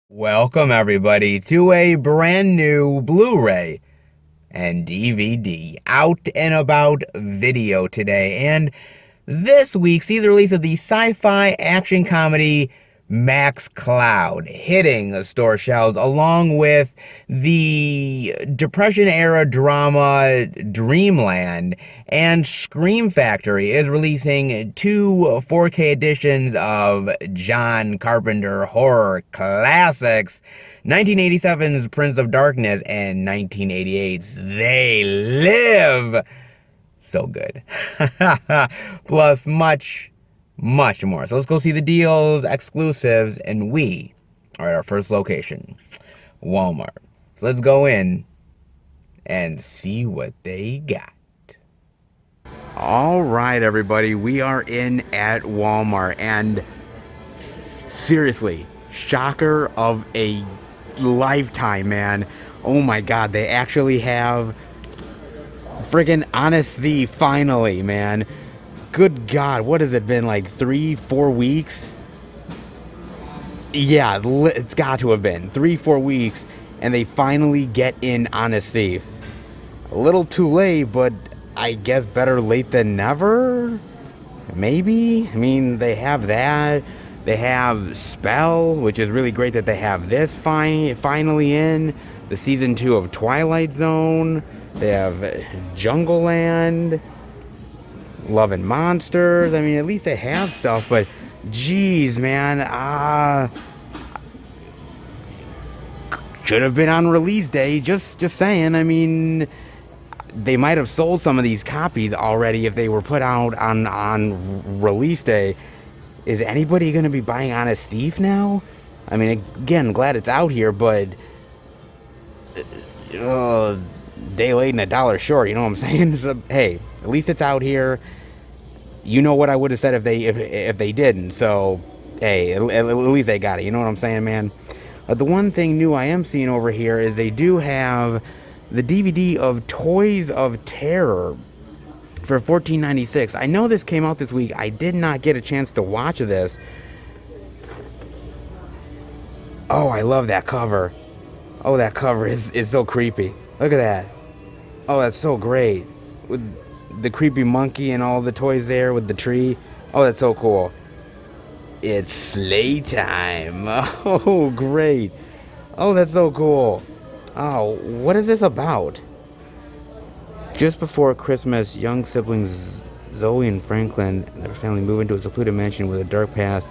Welcome everybody to a brand new Blu-ray and DVD out and about video today. And this week sees the release of the sci-fi action comedy Max Cloud hitting the store shelves, along with the Depression era drama Dreamland. And Scream Factory is releasing two 4K editions of John Carpenter horror classics, 1987's Prince of Darkness and 1988's They Live. So good. Plus much more. So let's go see the deals, exclusives, and we are at our first location, Walmart. So let's go in and see what they got. All right, everybody, we are in at Walmart, and seriously, shocker of a lifetime, man. Oh my God, they actually have friggin' Honest Thief finally, man. Good God, what has it been, like 3-4 weeks? Yeah, it's got to have been 3-4 weeks, and they finally get in Honest Thief. A little too late, but I guess better late than never? Maybe? I mean, they have that. They have Spell, which is really great that they have this finally in. The season 2 of Twilight Zone. They have Jungle Land. Love and Monsters. I mean, at least they have stuff, but geez, man, should have been on release day. Just saying. I mean, they might have sold some of these copies already if they were put out on release day. Is anybody going to be buying Honest Thief now? I mean, again, glad it's out here, but day late and a dollar short. You know what I'm saying? So, hey, at least it's out here. You know what I would have said if they didn't. So, hey, at least they got it. You know what I'm saying, man? The one thing new I am seeing over here is they do have the DVD of Toys of Terror for $14.96. I know this came out this week. I did not get a chance to watch this. Oh, I love that cover. Oh, that cover is so creepy. Look at that. Oh, that's so great. With the creepy monkey and all the toys there with the tree. Oh, that's so cool. It's sleigh time. Oh, great. Oh, that's so cool. Oh, what is this about? Just before Christmas, young siblings Zoe and Franklin and their family move into a secluded mansion with a dark past.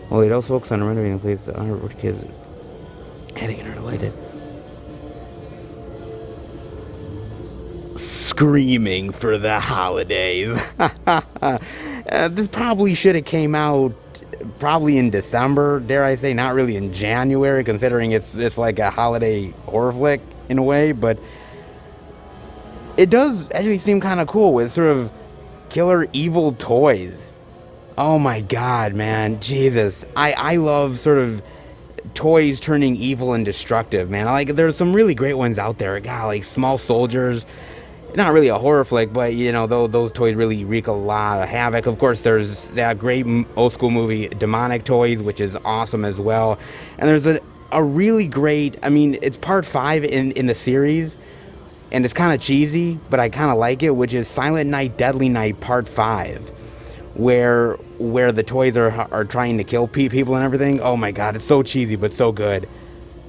While they don't focus on renovating the place, the underwood kids heading are delighted. Screaming for the holidays. This probably should have came out probably in December, dare I say, not really in January, considering it's like a holiday horror flick in a way, but it does actually seem kind of cool with sort of killer evil toys. Oh my God, man, Jesus. I love sort of toys turning evil and destructive, man. There's some really great ones out there. God, like Small Soldiers. Not really a horror flick, but you know, those toys really wreak a lot of havoc. Of course, there's that great old school movie Demonic Toys, which is awesome as well. And there's a really great, I mean, it's part 5 in the series, and it's kind of cheesy, but I kind of like it, which is Silent Night, Deadly Night Part 5, where the toys are trying to kill people and everything. Oh my God, it's so cheesy, but so good.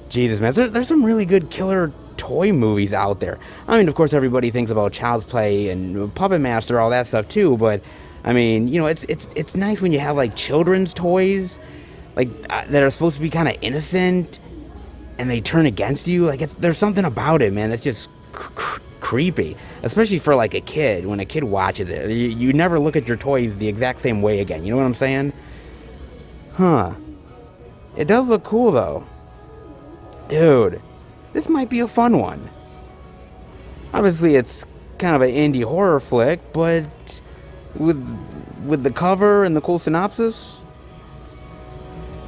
Jesus, man, there's some really good killer toy movies out there. I mean, of course, everybody thinks about Child's Play and Puppet Master, all that stuff too, but I mean, you know, it's nice when you have like children's toys like that are supposed to be kind of innocent and they turn against you. Like, there's something about it, man, that's just creepy, especially for like a kid. When a kid watches it, you never look at your toys the exact same way again. You know what I'm saying? Huh. It does look cool though. Dude, this might be a fun one. Obviously, it's kind of an indie horror flick, but with the cover and the cool synopsis,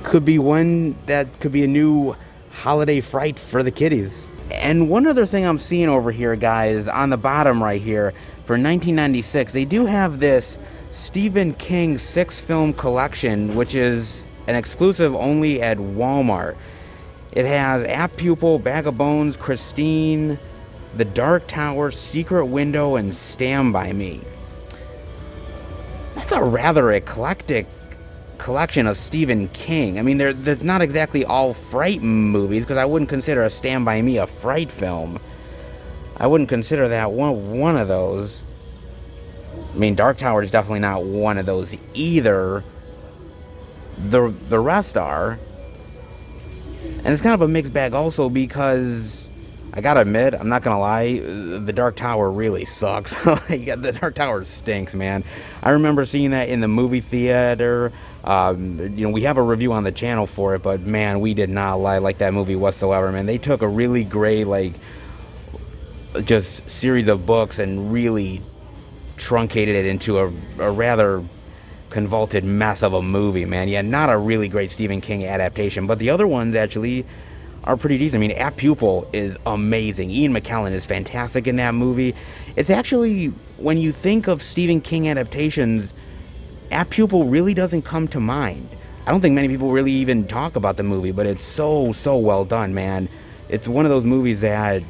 could be one that could be a new holiday fright for the kiddies. And one other thing I'm seeing over here, guys, on the bottom right here, for 1996, they do have this Stephen King 6-film collection, which is an exclusive only at Walmart. It has Apt Pupil, Bag of Bones, Christine, The Dark Tower, Secret Window, and Stand By Me. That's a rather eclectic collection of Stephen King. I mean, that's not exactly all fright movies, because I wouldn't consider a Stand By Me a fright film. I wouldn't consider that one of those. I mean, Dark Tower is definitely not one of those either. The rest are. And it's kind of a mixed bag also, because I gotta admit, I'm not gonna lie, the Dark Tower really sucks. The Dark Tower stinks, man. I remember seeing that in the movie theater. We have a review on the channel for it, but man, we did not like that movie whatsoever, man. They took a really great, just series of books and really truncated it into a rather convoluted mess of a movie, man. Yeah, not a really great Stephen King adaptation, but the other ones actually are pretty decent. I mean, Apt Pupil is amazing. Ian McKellen is fantastic in that movie. It's actually, when you think of Stephen King adaptations, Apt Pupil really doesn't come to mind. I don't think many people really even talk about the movie, but it's so well done, man. It's one of those movies that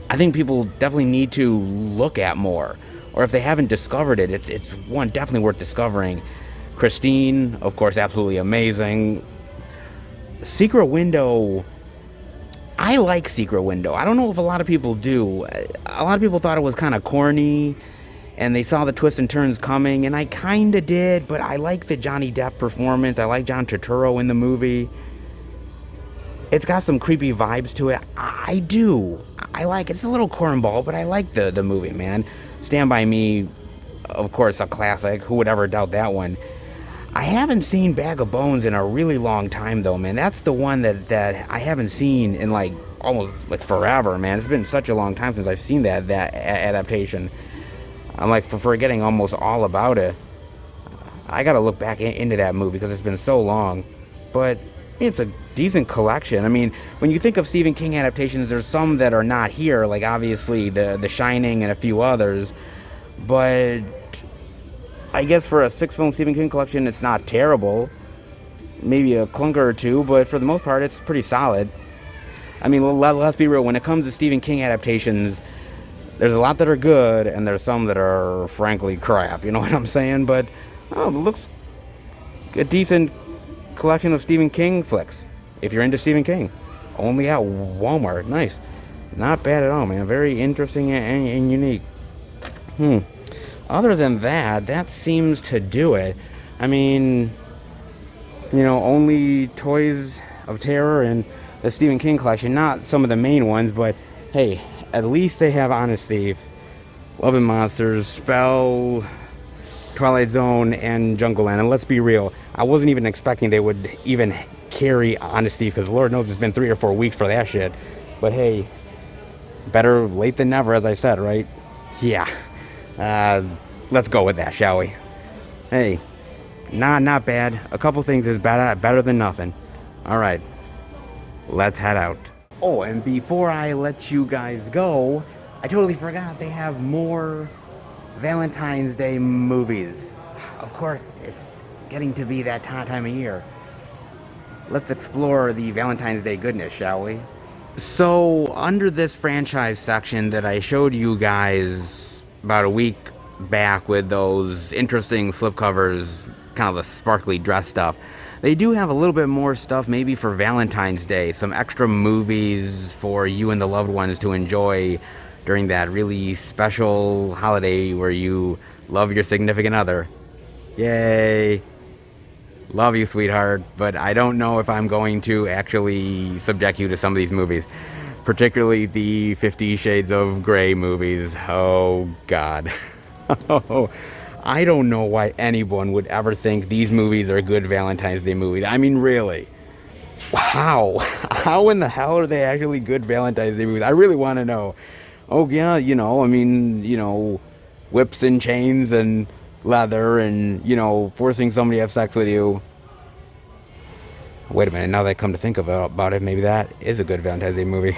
I think people definitely need to look at more. Or if they haven't discovered it, it's one definitely worth discovering. Christine, of course, absolutely amazing. Secret Window, I like Secret Window. I don't know if a lot of people do. A lot of people thought it was kind of corny, and they saw the twists and turns coming, and I kind of did, but I like the Johnny Depp performance. I like John Turturro in the movie. It's got some creepy vibes to it. I do. I like it. It's a little cornball, but I like the movie, man. Stand By Me, of course, a classic. Who would ever doubt that one? I haven't seen Bag of Bones in a really long time, though, man. That's the one that I haven't seen in, almost, forever, man. It's been such a long time since I've seen that adaptation. I'm, forgetting almost all about it. I gotta look back into that movie, because it's been so long. But it's a decent collection. I mean, when you think of Stephen King adaptations, there's some that are not here, obviously The Shining and a few others, but I guess for a 6-film Stephen King collection, it's not terrible. Maybe a clunker or two, but for the most part, it's pretty solid. I mean, let's be real, when it comes to Stephen King adaptations, there's a lot that are good, and there's some that are frankly crap, you know what I'm saying? But it looks a decent collection of Stephen King flicks, if you're into Stephen King. Only at Walmart. Nice. Not bad at all, man. Very interesting and unique. Other than that seems to do it. I mean, only Toys of Terror and the Stephen King collection. Not some of the main ones, but hey, at least they have Honest Thief, Love and Monsters, Spell, Twilight Zone, and Jungle Land. And let's be real, I wasn't even expecting they would even carry Honest Thief, because Lord knows it's been 3 or 4 weeks for that shit. But hey, better late than never, as I said, right? Yeah. Let's go with that, shall we? Hey, not bad. A couple things is better than nothing. All right, let's head out. Oh, and before I let you guys go, I totally forgot they have more Valentine's Day movies. Of course, it's getting to be that time of year. Let's explore the Valentine's Day goodness, shall we? So, under this franchise section that I showed you guys about a week back with those interesting slipcovers, kind of the sparkly dress stuff, they do have a little bit more stuff maybe for Valentine's Day. Some extra movies for you and the loved ones to enjoy during that really special holiday where you love your significant other. Yay! Love you, sweetheart, but I don't know if I'm going to actually subject you to some of these movies, particularly the 50 Shades of Grey movies. Oh, God. Oh, I don't know why anyone would ever think these movies are good Valentine's Day movies. I mean, really. Wow. How in the hell are they actually good Valentine's Day movies? I really want to know. Oh, yeah, whips and chains and leather and, forcing somebody to have sex with you. Wait a minute, now that I come to think about it, maybe that is a good Valentine's Day movie.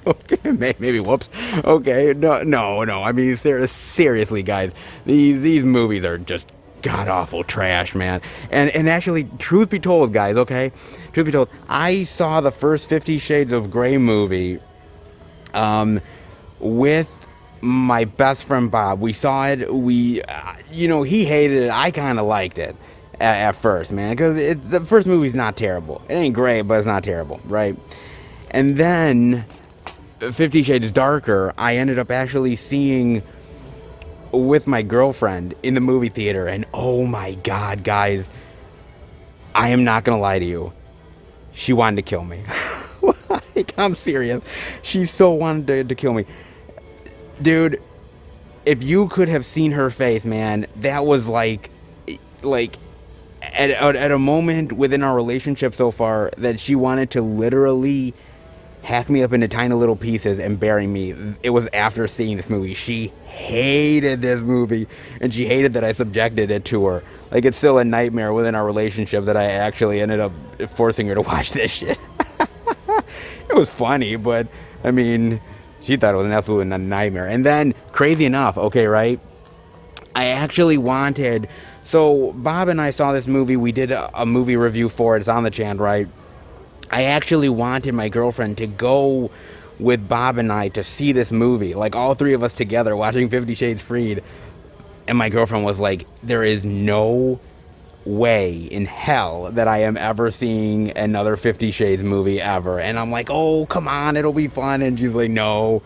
Okay, maybe, whoops. Okay, no, I mean, seriously, guys, these movies are just god-awful trash, man. And actually, truth be told, guys, okay? Truth be told, I saw the first 50 Shades of Grey movie with my best friend Bob. We saw it. He hated it. I kind of liked it at first, man, because the first movie's not terrible. It ain't great, but it's not terrible, right? And then 50 Shades Darker, I ended up actually seeing with my girlfriend in the movie theater, and oh my god, guys, I am not gonna lie to you, she wanted to kill me. Like, I'm serious. She so wanted to kill me. Dude, if you could have seen her face, man, that was like at a moment within our relationship so far that she wanted to literally hack me up into tiny little pieces and bury me. It was after seeing this movie. She hated this movie, and she hated that I subjected it to her. Like, it's still a nightmare within our relationship that I actually ended up forcing her to watch this shit. It was funny, but I mean, she thought it was an absolute nightmare. And then, crazy enough, okay, right? I actually wanted... So, Bob and I saw this movie. We did a movie review for it. It's on the channel, right? I actually wanted my girlfriend to go with Bob and I to see this movie. Like, all three of us together watching 50 Shades Freed. And my girlfriend was like, there is no way in hell that I am ever seeing another 50 Shades movie ever. And I'm like, oh, come on, it'll be fun. And she's like, no,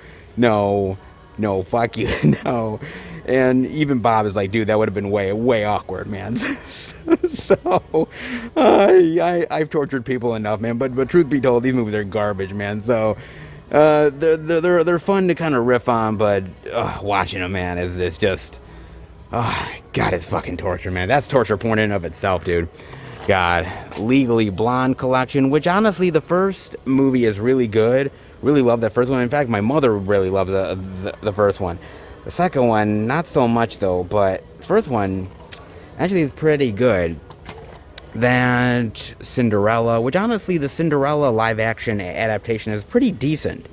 fuck you, no. And even Bob is like, dude, that would have been way awkward, man. So, I've tortured people enough, man. But truth be told, these movies are garbage, man. So, they're fun to kind of riff on, but watching them, man, is just, God, it's fucking torture, man. That's torture porn in and of itself, dude. God, Legally Blonde collection, which honestly, the first movie is really good. Really love that first one. In fact, my mother really loves the first one. The second one, not so much though, but first one actually is pretty good. That Cinderella, which honestly, the Cinderella live action adaptation is pretty decent.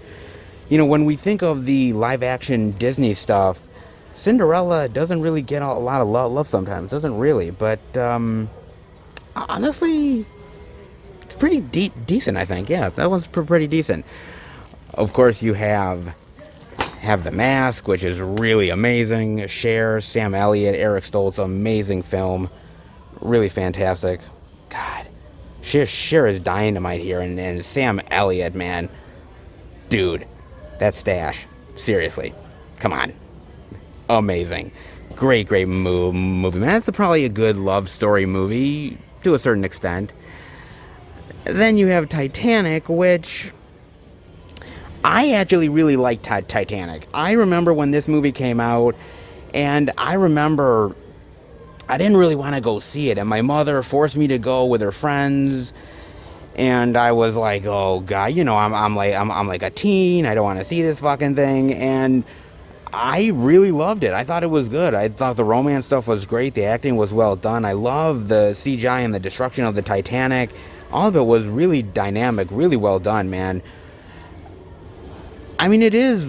You know, when we think of the live action Disney stuff, Cinderella doesn't really get a lot of love sometimes. Doesn't really, but honestly, it's pretty decent, I think. Yeah, that one's pretty decent. Of course, you have The Mask, which is really amazing. Cher, Sam Elliott, Eric Stoltz, amazing film. Really fantastic. God, Cher is dynamite here, and Sam Elliott, man. Dude, that stash. Seriously. Come on. Amazing. Great movie, man. It's probably a good love story movie, to a certain extent. Then you have Titanic, which... I actually really liked Titanic. I remember when this movie came out, and I remember I didn't really want to go see it, and my mother forced me to go with her friends, and I was like, oh god, you know, I'm like a teen, I don't want to see this fucking thing, and I really loved it. I thought it was good. I thought the romance stuff was great, the acting was well done. I love the CGI and the destruction of the Titanic. All of it was really dynamic, really well done, man. I mean, it is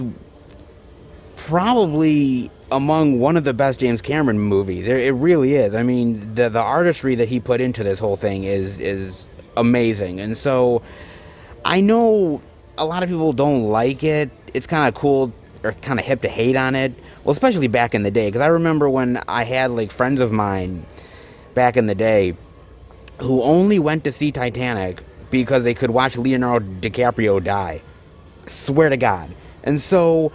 probably among one of the best James Cameron movies. It really is. I mean, the artistry that he put into this whole thing is amazing. And so, I know a lot of people don't like it. It's kind of cool or kind of hip to hate on it. Well, especially back in the day. Because I remember when I had, like, friends of mine back in the day who only went to see Titanic because they could watch Leonardo DiCaprio die. Swear to God. And so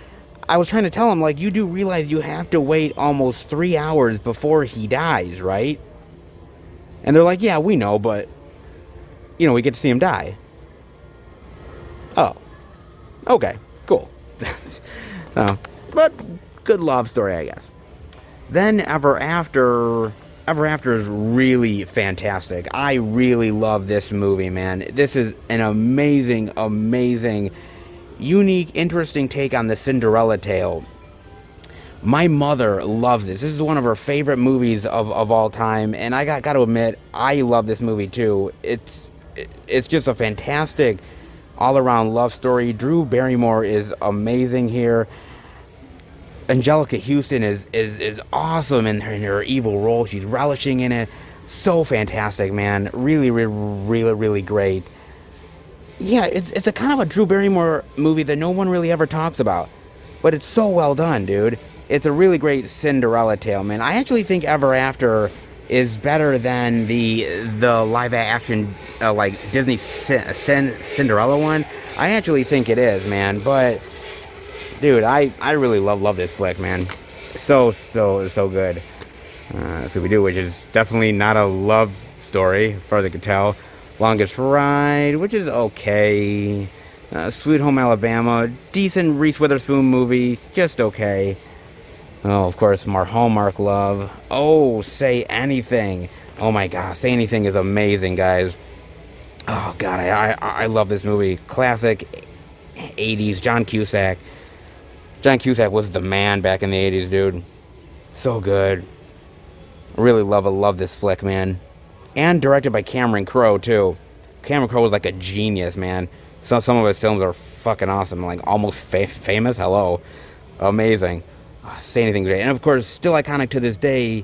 I was trying to tell him, like, you do realize you have to wait almost 3 hours before he dies, right? And they're like, yeah, we know, but you know, we get to see him die. Oh, okay, cool. So, but good love story, I guess. Then Ever After is really fantastic. I really love this movie, man. This is an amazing unique, interesting take on the Cinderella tale. My mother loves this. This is one of her favorite movies of all time, and I got to admit, I love this movie too. It's just a fantastic all-around love story. Drew Barrymore is amazing here. Angelica Houston is awesome in her evil role. She's relishing in it. So fantastic, man. Really, really great. Yeah, it's a kind of a Drew Barrymore movie that no one really ever talks about, but it's so well done, dude. It's a really great Cinderella tale, man. I actually think Ever After is better than the live action like Disney Cinderella one. I actually think it is, man. But dude, I really love this flick, man. So good. Scooby-Doo, which is definitely not a love story, as far as I could tell. Longest Ride, which is okay. Sweet Home Alabama, decent Reese Witherspoon movie, just okay. Oh, of course, more Hallmark love. Oh, Say Anything. Oh my gosh, Say Anything is amazing, guys. Oh god, I love this movie. Classic 80s, John Cusack. John Cusack was the man back in the 80s, dude. So good. Really love this flick, man. And directed by Cameron Crowe, too. Cameron Crowe was like a genius, man. Some of his films are fucking awesome. Like, Almost Famous. Hello. Amazing. Say Anything great. And, of course, still iconic to this day,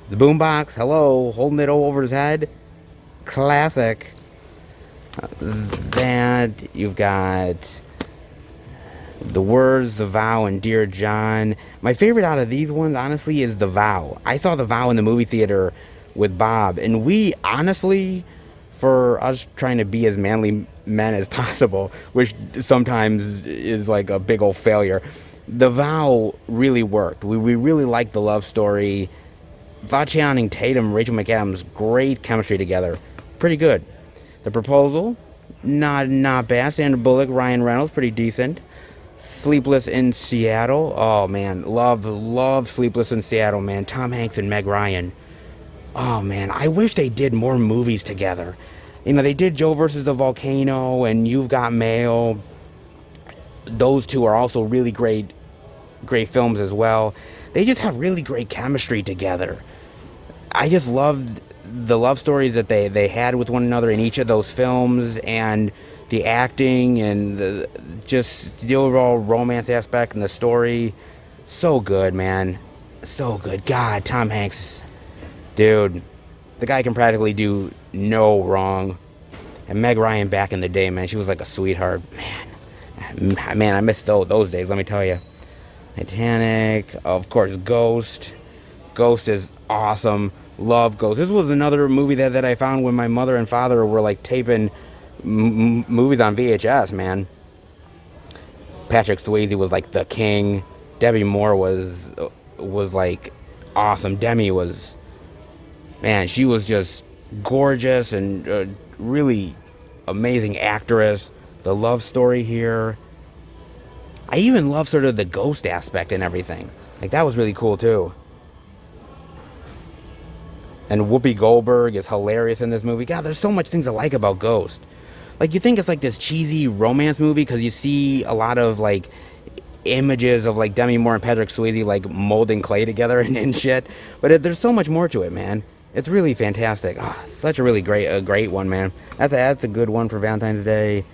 the boombox. Hello. Holding it over his head. Classic. That. You've got The Words, The Vow, and Dear John. My favorite out of these ones, honestly, is The Vow. I saw The Vow in the movie theater with Bob, and we honestly, for us trying to be as manly men as possible, which sometimes is like a big old failure, The Vow really worked. We really liked the love story. Thought Channing Tatum, Rachel McAdams, great chemistry together. Pretty good. The Proposal, not bad. Sandra Bullock, Ryan Reynolds, pretty decent. Sleepless in Seattle, oh man, love Sleepless in Seattle, man. Tom Hanks and Meg Ryan. Oh man, I wish they did more movies together. You know, they did Joe versus the Volcano and You've Got Mail. Those two are also really great films as well. They just have really great chemistry together. I just loved the love stories that they had with one another in each of those films, and the acting and just the overall romance aspect and the story. So good, man. So good. God, Tom Hanks. Dude, the guy can practically do no wrong. And Meg Ryan back in the day, man, she was like a sweetheart. Man, I miss those days, let me tell you. Titanic, of course, Ghost. Ghost is awesome. Love Ghost. This was another movie that I found when my mother and father were like taping movies on VHS, man. Patrick Swayze was like the king. Debbie Moore was like awesome. Demi was, man, she was just gorgeous and really amazing actress. The love story here. I even love sort of the ghost aspect and everything. Like, that was really cool too. And Whoopi Goldberg is hilarious in this movie. God, there's so much things I like about Ghost. Like, you think it's like this cheesy romance movie because you see a lot of like images of like Demi Moore and Patrick Swayze like molding clay together and shit. But there's so much more to it, man. It's really fantastic. Oh, such a really great one, man. That's a good one for Valentine's Day.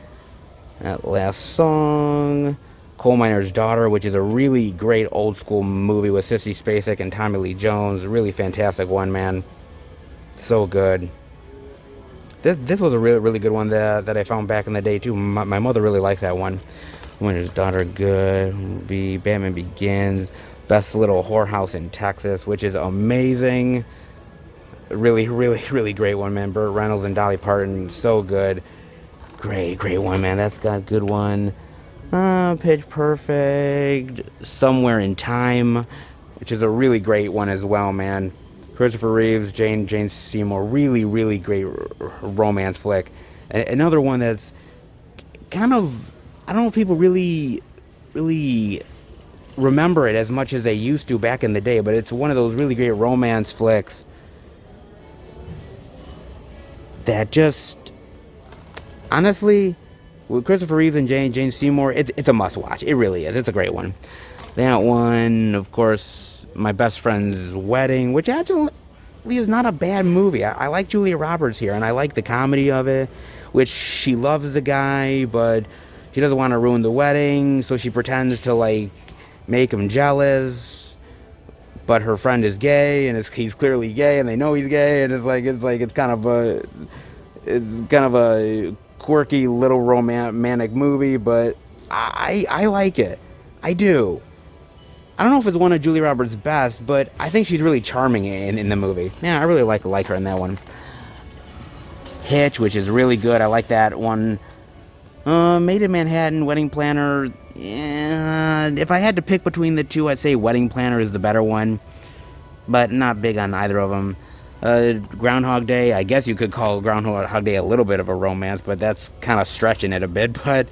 That last song, Coal Miner's Daughter, which is a really great old school movie with Sissy Spacek and Tommy Lee Jones. Really fantastic one, man. So good. This was a really good one that I found back in the day too. My mother really likes that one. Winter's Daughter, good. Batman Begins, Best Little Whorehouse in Texas, which is amazing. Really great one, man. Burt Reynolds and Dolly Parton, so good. Great one, man. That's got a good one. Pitch Perfect, Somewhere in Time, which is a really great one as well, man. Christopher Reeves, Jane Seymour, really great romance flick. Another one that's kind of, I don't know if people really remember it as much as they used to back in the day, but it's one of those really great romance flicks that just, honestly, with Christopher Reeves and Jane Seymour, it's a must-watch. It really is. It's a great one. That one, of course, My Best Friend's Wedding, which actually is not a bad movie. I like Julia Roberts here, and I like the comedy of it, which she loves the guy, but she doesn't want to ruin the wedding, so she pretends to, like, make him jealous, but her friend is gay, and he's clearly gay, and they know he's gay, and it's kind of a quirky little romantic movie, but I like it. I do. I don't know if it's one of Julia Roberts' best, but I think she's really charming in the movie. Yeah, I really like her in that one. Hitch, which is really good. I like that one. Made in Manhattan, Wedding Planner. Yeah, if I had to pick between the two, I'd say Wedding Planner is the better one, but not big on either of them. Groundhog Day, I guess you could call Groundhog Day a little bit of a romance, but that's kind of stretching it a bit, but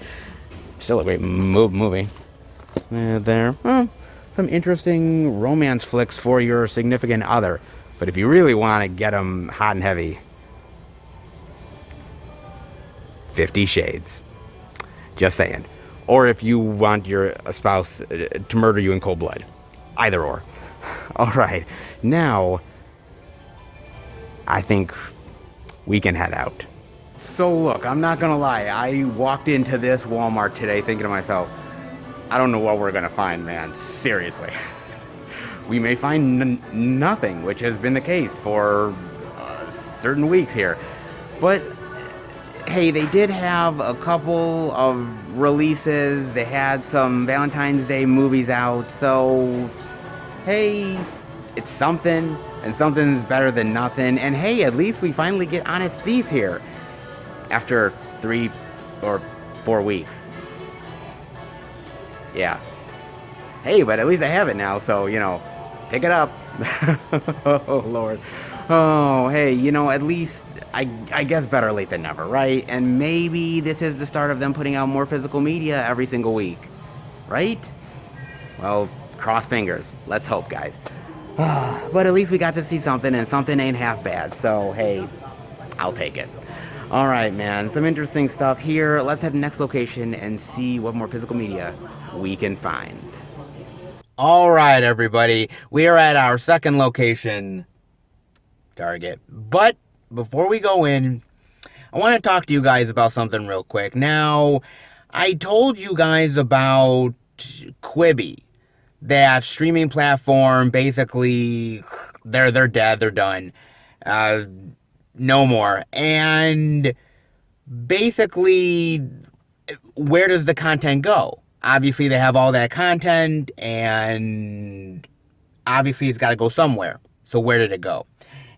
still a great movie. There. Some interesting romance flicks for your significant other. But if you really want to get them hot and heavy, 50 Shades. Just saying. Or if you want your spouse to murder you in cold blood. Either or. All right. Now, I think we can head out. So look, I'm not going to lie. I walked into this Walmart today thinking to myself, I don't know what we're going to find, man. Seriously. We may find nothing, which has been the case for certain weeks here. But, hey, they did have a couple of releases. They had some Valentine's Day movies out. So, hey, it's something. And something's better than nothing. And, hey, at least we finally get Honest Thief here. After 3 or 4 weeks. Yeah. Hey, but at least I have it now, so, pick it up. Oh, Lord. Oh, hey, at least, I guess better late than never, right? And maybe this is the start of them putting out more physical media every single week, right? Well, cross fingers. Let's hope, guys. But at least we got to see something, and something ain't half bad, so, hey, I'll take it. All right, man, some interesting stuff here. Let's head to the next location and see what more physical media we can find. All right, everybody, we are at our second location, Target. But before we go in, I want to talk to you guys about something real quick. Now, I told you guys about Quibi, that streaming platform. Basically, they're dead, they're done. No more. And basically, where does the content go? Obviously, they have all that content, and obviously, it's got to go somewhere. So, where did it go?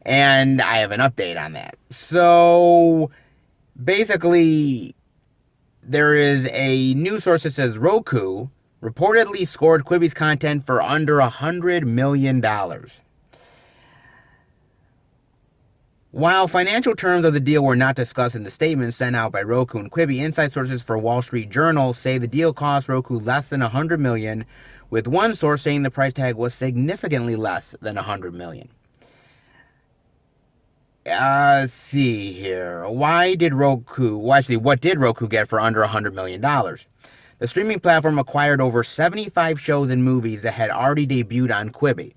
And I have an update on that. So, basically, there is a news source that says Roku reportedly scored Quibi's content for under $100 million. While financial terms of the deal were not discussed in the statement sent out by Roku and Quibi, inside sources for Wall Street Journal say the deal cost Roku less than $100 million, with one source saying the price tag was significantly less than $100 million. See here. What did Roku get for under $100 million? The streaming platform acquired over 75 shows and movies that had already debuted on Quibi,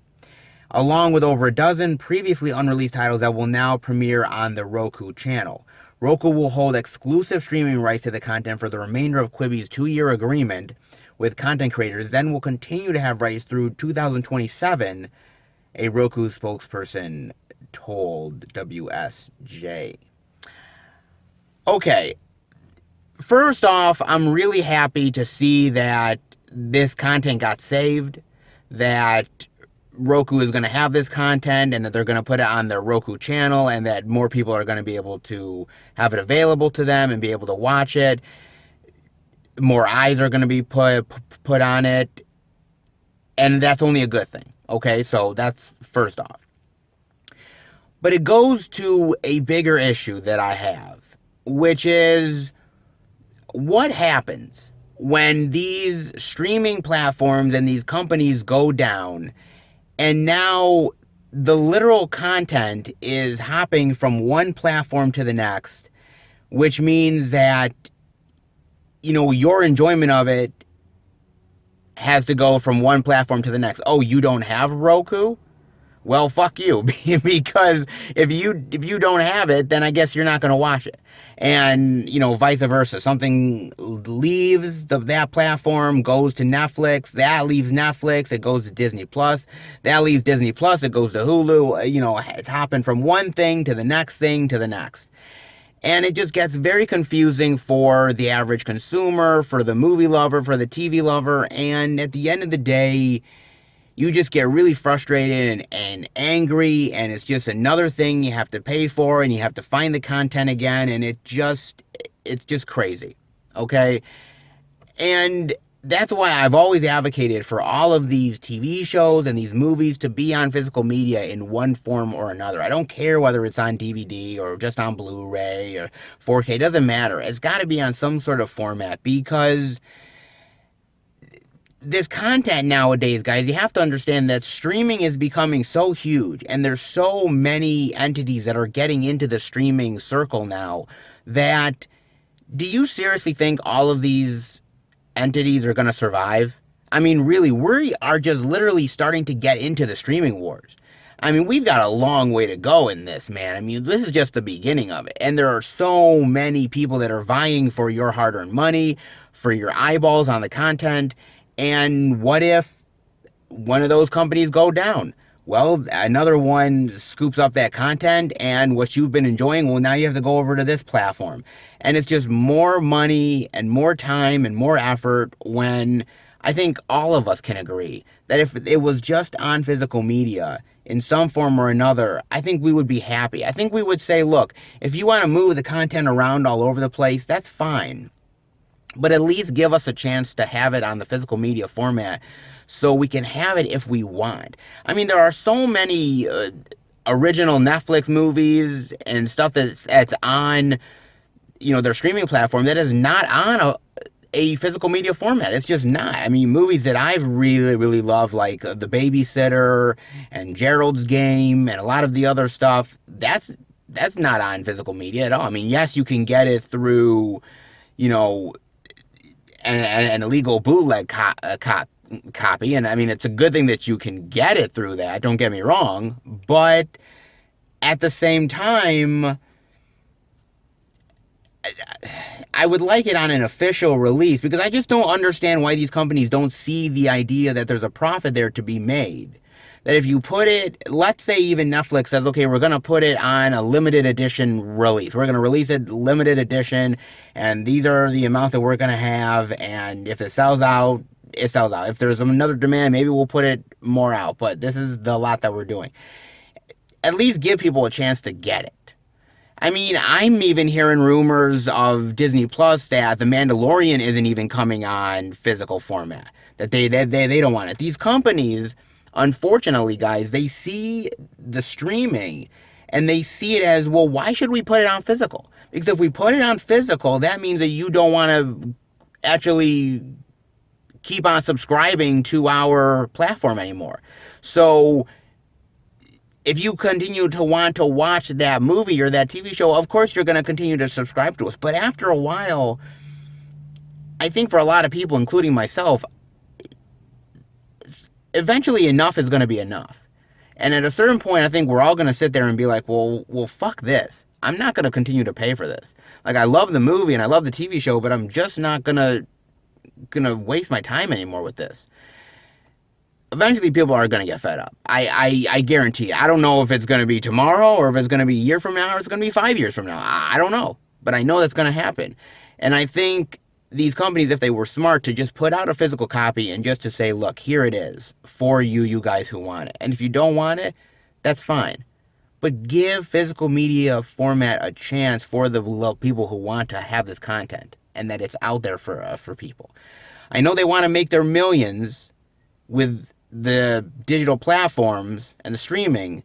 along with over a dozen previously unreleased titles that will now premiere on the Roku channel. Roku will hold exclusive streaming rights to the content for the remainder of Quibi's 2-year agreement with content creators, then will continue to have rights through 2027, a Roku spokesperson told WSJ. Okay, first off, I'm really happy to see that this content got saved, that Roku is going to have this content, and that they're going to put it on their Roku channel, and that more people are going to be able to have it available to them and be able to watch it. More eyes are going to be put on it, and that's only a good thing. Okay, so that's first off. But it goes to a bigger issue that I have, which is what happens when these streaming platforms and these companies go down, and now the literal content is hopping from one platform to the next, which means that, your enjoyment of it has to go from one platform to the next. Oh, you don't have Roku? well, fuck you. Because if you don't have it, then I guess you're not going to watch it. And, vice versa. Something leaves that platform, goes to Netflix. That leaves Netflix. It goes to Disney Plus. That leaves Disney Plus. It goes to Hulu. It's hopping from one thing to the next thing to the next. And it just gets very confusing for the average consumer, for the movie lover, for the TV lover. And at the end of the day, you just get really frustrated and angry, and it's just another thing you have to pay for, and you have to find the content again, and it's just crazy. Okay? And that's why I've always advocated for all of these TV shows and these movies to be on physical media in one form or another. I don't care whether it's on DVD or just on Blu-ray or 4K. It doesn't matter. It's got to be on some sort of format, because this content nowadays, guys, you have to understand that streaming is becoming so huge, and there's so many entities that are getting into the streaming circle now, that do you seriously think all of these entities are going to survive? I mean, really, we are just literally starting to get into the streaming wars. I mean, we've got a long way to go in this, man. I mean, this is just the beginning of it. And there are so many people that are vying for your hard-earned money, for your eyeballs on the content. And what if one of those companies go down? Well, another one scoops up that content, and what you've been enjoying, well, now you have to go over to this platform. And it's just more money and more time and more effort, when I think all of us can agree that if it was just on physical media in some form or another, I think we would be happy. I think we would say, look, if you want to move the content around all over the place, that's fine. But at least give us a chance to have it on the physical media format, so we can have it if we want. I mean, there are so many original Netflix movies and stuff that's on, their streaming platform, that is not on a physical media format. It's just not. I mean, movies that I've really, really loved, like The Babysitter and Gerald's Game and a lot of the other stuff, that's not on physical media at all. I mean, yes, you can get it through, an illegal bootleg copy, and I mean, it's a good thing that you can get it through that, don't get me wrong, but at the same time, I would like it on an official release, because I just don't understand why these companies don't see the idea that there's a profit there to be made. That if you put it, let's say even Netflix says, okay, we're going to put it on a limited edition release. We're going to release it limited edition, and these are the amount that we're going to have, and if it sells out, it sells out. If there's another demand, maybe we'll put it more out, but this is the lot that we're doing. At least give people a chance to get it. I mean, I'm even hearing rumors of Disney Plus that The Mandalorian isn't even coming on physical format, that they don't want it. These companies, unfortunately, guys, they see the streaming and they see it as, well, why should we put it on physical? Because if we put it on physical, that means that you don't want to actually keep on subscribing to our platform anymore. So if you continue to want to watch that movie or that TV show, of course you're going to continue to subscribe to us. But after a while, I think for a lot of people, including myself, eventually enough is going to be enough. And at a certain point, I think we're all going to sit there and be like, well, fuck this. I'm not going to continue to pay for this. Like, I love the movie and I love the TV show, but I'm just not going to waste my time anymore with this. Eventually, people are going to get fed up. I guarantee it. I don't know if it's going to be tomorrow or if it's going to be a year from now or it's going to be 5 years from now. I don't know. But I know that's going to happen. And I think these companies, if they were smart, to just put out a physical copy and just to say, look, here it is for you guys who want it. And if you don't want it, that's fine. But give physical media format a chance for the people who want to have this content and that it's out there for people. I know they want to make their millions with the digital platforms and the streaming,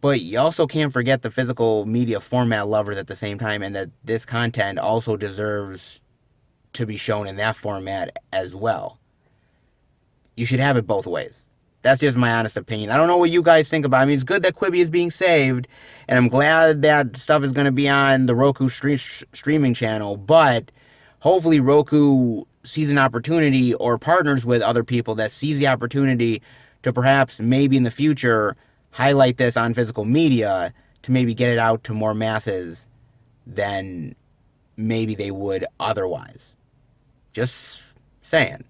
but you also can't forget the physical media format lovers at the same time, and that this content also deserves to be shown in that format as well. You should have it both ways. That's just my honest opinion. I don't know what you guys think about it. I mean, it's good that Quibi is being saved, and I'm glad that stuff is going to be on the Roku streaming channel, but hopefully Roku sees an opportunity or partners with other people that sees the opportunity to perhaps maybe in the future highlight this on physical media to maybe get it out to more masses than maybe they would otherwise. Just saying.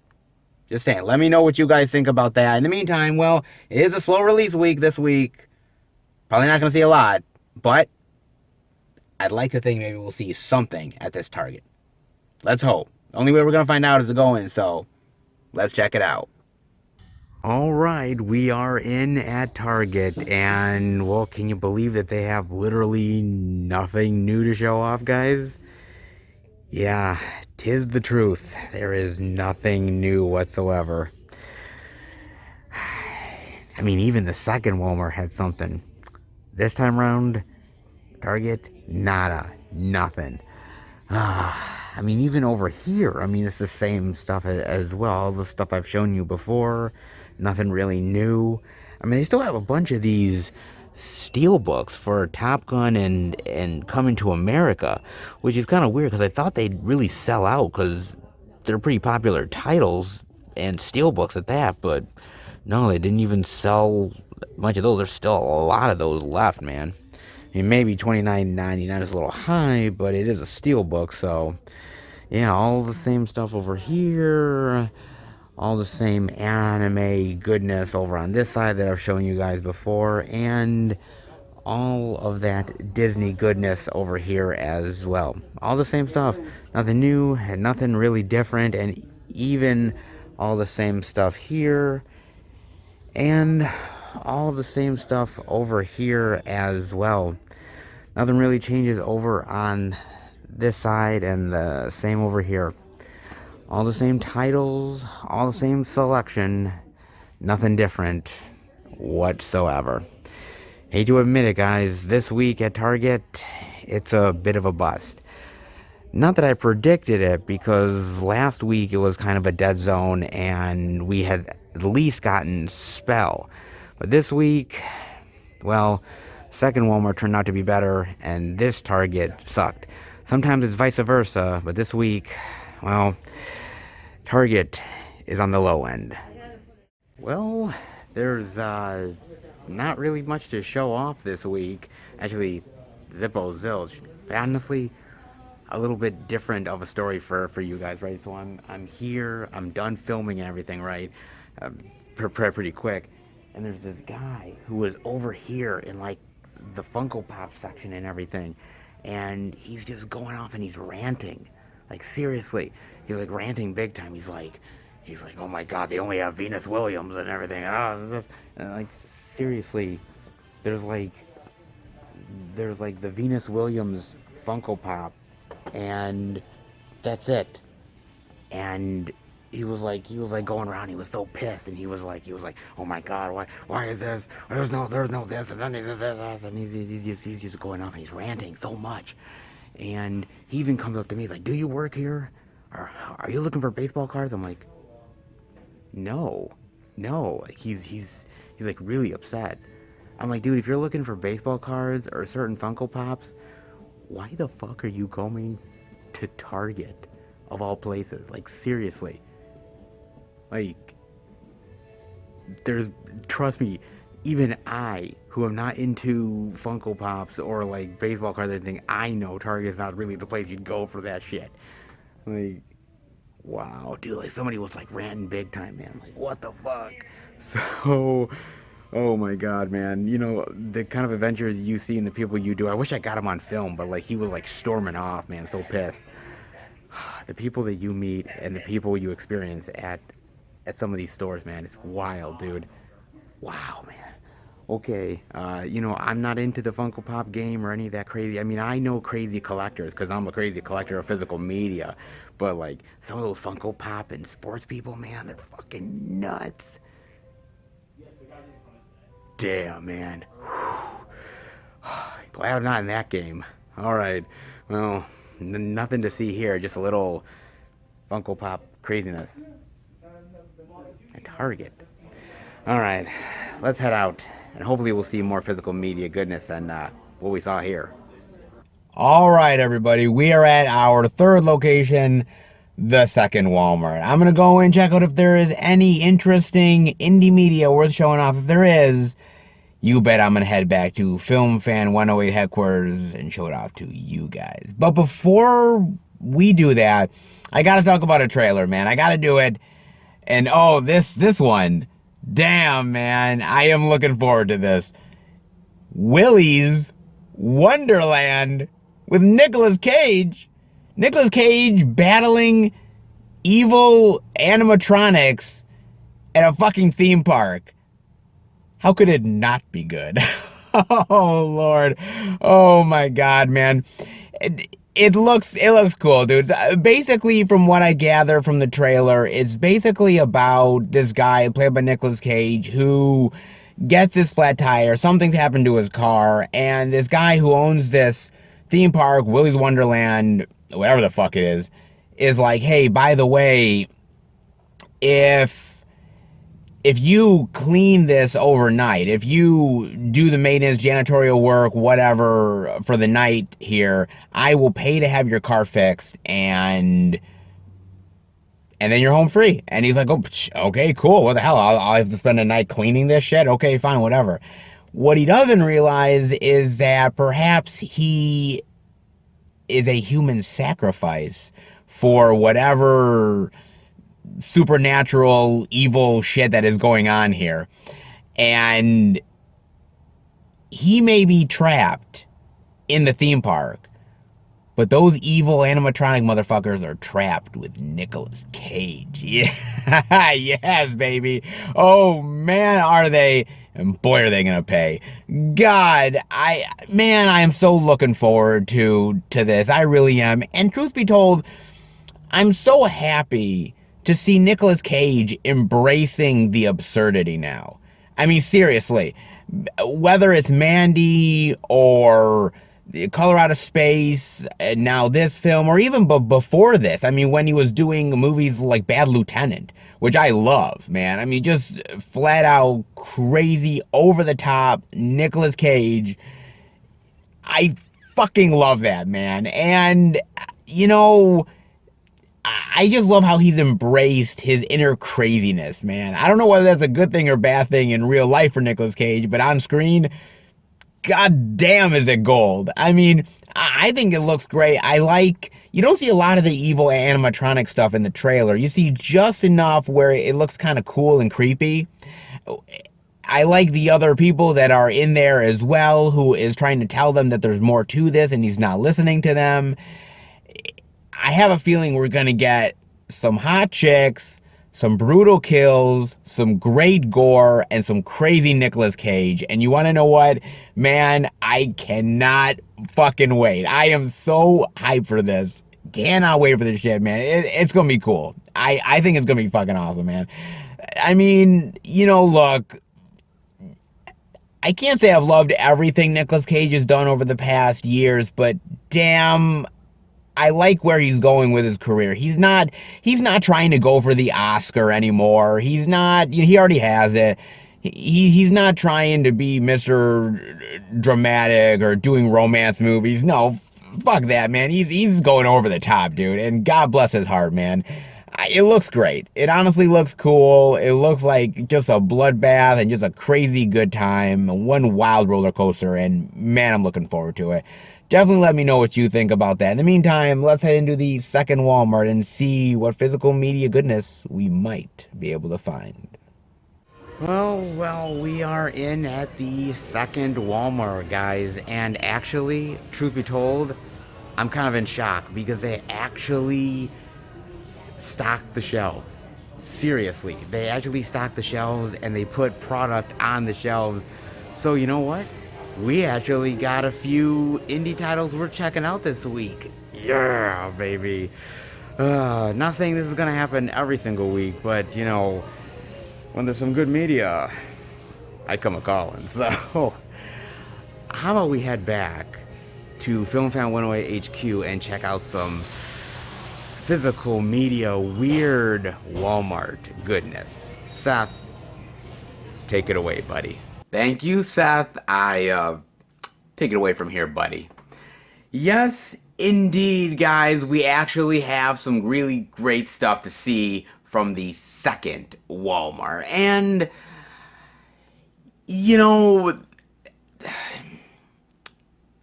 Just saying. Let me know what you guys think about that. In the meantime, well, it is a slow release week this week. Probably not going to see a lot, but I'd like to think maybe we'll see something at this Target. Let's hope. The only way we're going to find out is to go in, so let's check it out. All right, we are in at Target, and, well, can you believe that they have literally nothing new to show off, guys? Yeah, 'tis the truth. There is nothing new whatsoever. I mean, even the second Walmart had something. This time around, Target, nada, nothing. I mean, even over here, I mean, it's the same stuff as well. All the stuff I've shown you before, nothing really new. I mean, they still have a bunch of these steel books for Top Gun and Coming to America, which is kind of weird because I thought they'd really sell out because they're pretty popular titles and steel books at that, but no, they didn't even sell a bunch of those. There's still a lot of those left, man. I mean, maybe $29.99 is a little high, but it is a steel book, so yeah, all the same stuff over here, all the same anime goodness over on this side that I've shown you guys before, and all of that Disney goodness over here as well. All the same stuff, nothing new and nothing really different, and even all the same stuff here, and all the same stuff over here as well. Nothing really changes over on this side, and the same over here. All the same titles, all the same selection, nothing different whatsoever. Hate to admit it, guys, this week at Target, it's a bit of a bust. Not that I predicted it, because last week it was kind of a dead zone, and we had at least gotten Spell. But this week, well, second Walmart turned out to be better, and this Target sucked. Sometimes it's vice versa, but this week, well, Target is on the low end. Well, there's not really much to show off this week. Actually, Zippo Zilch. Honestly, a little bit different of a story for you guys, right? So I'm here, I'm done filming and everything, right? Pretty quick. And there's this guy who was over here in like the Funko Pop section and everything, and he's just going off and he's ranting, like seriously, he's like ranting big time. He's like, oh my god, they only have Venus Williams and everything. And like seriously, there's like the Venus Williams Funko Pop, and that's it. And he was like going around. He was so pissed, and he was like, oh my god, why is this? There's no this, and then this, and he's just going off, and he's ranting so much. And he even comes up to me. He's like, "Do you work here? Or are you looking for baseball cards?" I'm like, "No." Like he's like really upset. I'm like, "Dude, if you're looking for baseball cards or certain Funko Pops, why the fuck are you going to Target of all places? Like seriously." Like, trust me, even I, who am not into Funko Pops or like baseball cards or anything, I know Target's not really the place you'd go for that shit. Like, wow, dude, like somebody was like ranting big time, man. Like, what the fuck? So, oh my god, man. You know, the kind of adventures you see and the people you do, I wish I got him on film, but like he was like storming off, man, so pissed. The people that you meet and the people you experience at some of these stores, man, it's wild, dude. Wow, man. Okay, you know, I'm not into the Funko Pop game or any of that crazy. I mean, I know crazy collectors because I'm a crazy collector of physical media, but like some of those Funko Pop and sports people, man, they're fucking nuts. Damn, man. Glad I'm not in that game. All right, well, nothing to see here, just a little Funko Pop craziness at Target. All right, let's head out, and hopefully we'll see more physical media goodness than what we saw here. All right, everybody, we are at our third location, the second Walmart. I'm gonna go and check out if there is any interesting indie media worth showing off. If there is, you bet I'm gonna head back to Film Fan 108 headquarters and show it off to you guys. But before we do that, I gotta talk about a trailer, man. I gotta do it. And oh, this one, damn, man, I am looking forward to this. Willy's Wonderland with Nicolas Cage. Nicolas Cage battling evil animatronics at a fucking theme park. How could it not be good? Oh, Lord. Oh, my God, man. It looks cool, dude. Basically, from what I gather from the trailer, it's basically about this guy played by Nicolas Cage who gets this flat tire. Something's happened to his car, and this guy who owns this theme park, Willy's Wonderland, whatever the fuck it is like, hey, by the way, if you clean this overnight, if you do the maintenance, janitorial work, whatever, for the night here, I will pay to have your car fixed, and then you're home free. And he's like, oh, okay, cool. What the hell? I'll have to spend a night cleaning this shit? Okay, fine, whatever. What he doesn't realize is that perhaps he is a human sacrifice for whatever supernatural evil shit that is going on here. And he may be trapped in the theme park, but those evil animatronic motherfuckers are trapped with Nicolas Cage. Yeah, yes, baby. Oh, man, are they... And boy, are they gonna pay. God, I am so looking forward to this. I really am. And truth be told, I'm so happy to see Nicolas Cage embracing the absurdity now. I mean, seriously, whether it's Mandy or Color Out of Space, and now this film, or even before this, I mean, when he was doing movies like Bad Lieutenant, which I love, man. I mean, just flat out crazy, over the top Nicolas Cage. I fucking love that, man. And, you know, I just love how he's embraced his inner craziness, man. I don't know whether that's a good thing or bad thing in real life for Nicolas Cage, but on screen, god damn is it gold. I mean, I think it looks great. You don't see a lot of the evil animatronic stuff in the trailer. You see just enough where it looks kind of cool and creepy. I like the other people that are in there as well, who is trying to tell them that there's more to this and he's not listening to them. I have a feeling we're going to get some hot chicks, some brutal kills, some great gore, and some crazy Nicolas Cage. And you want to know what? Man, I cannot fucking wait. I am so hyped for this. Cannot wait for this shit, man. It's going to be cool. I think it's going to be fucking awesome, man. I mean, you know, look, I can't say I've loved everything Nicolas Cage has done over the past years, but damn, I like where he's going with his career. He's not trying to go for the Oscar anymore. He's not, he already has it. He's not trying to be Mr. Dramatic or doing romance movies. No, fuck that, man. He's going over the top, dude. And God bless his heart, man. It looks great. It honestly looks cool. It looks like just a bloodbath and just a crazy good time. One wild roller coaster. And man, I'm looking forward to it. Definitely let me know what you think about that. In the meantime, let's head into the second Walmart and see what physical media goodness we might be able to find. Well, we are in at the second Walmart, guys. And actually, truth be told, I'm kind of in shock because they actually stocked the shelves. Seriously, they actually stocked the shelves and they put product on the shelves. So you know what? We actually got a few indie titles we're checking out this week. Yeah, baby. Not saying this is gonna happen every single week, but you know, when there's some good media, I come a-calling. So, how about we head back to Film Fan 108 HQ and check out some physical media weird Walmart goodness. Seth, take it away, buddy. Thank you, Seth. Take it away from here, buddy. Yes, Indeed, guys, we actually have some really great stuff to see from the second Walmart. And, you know,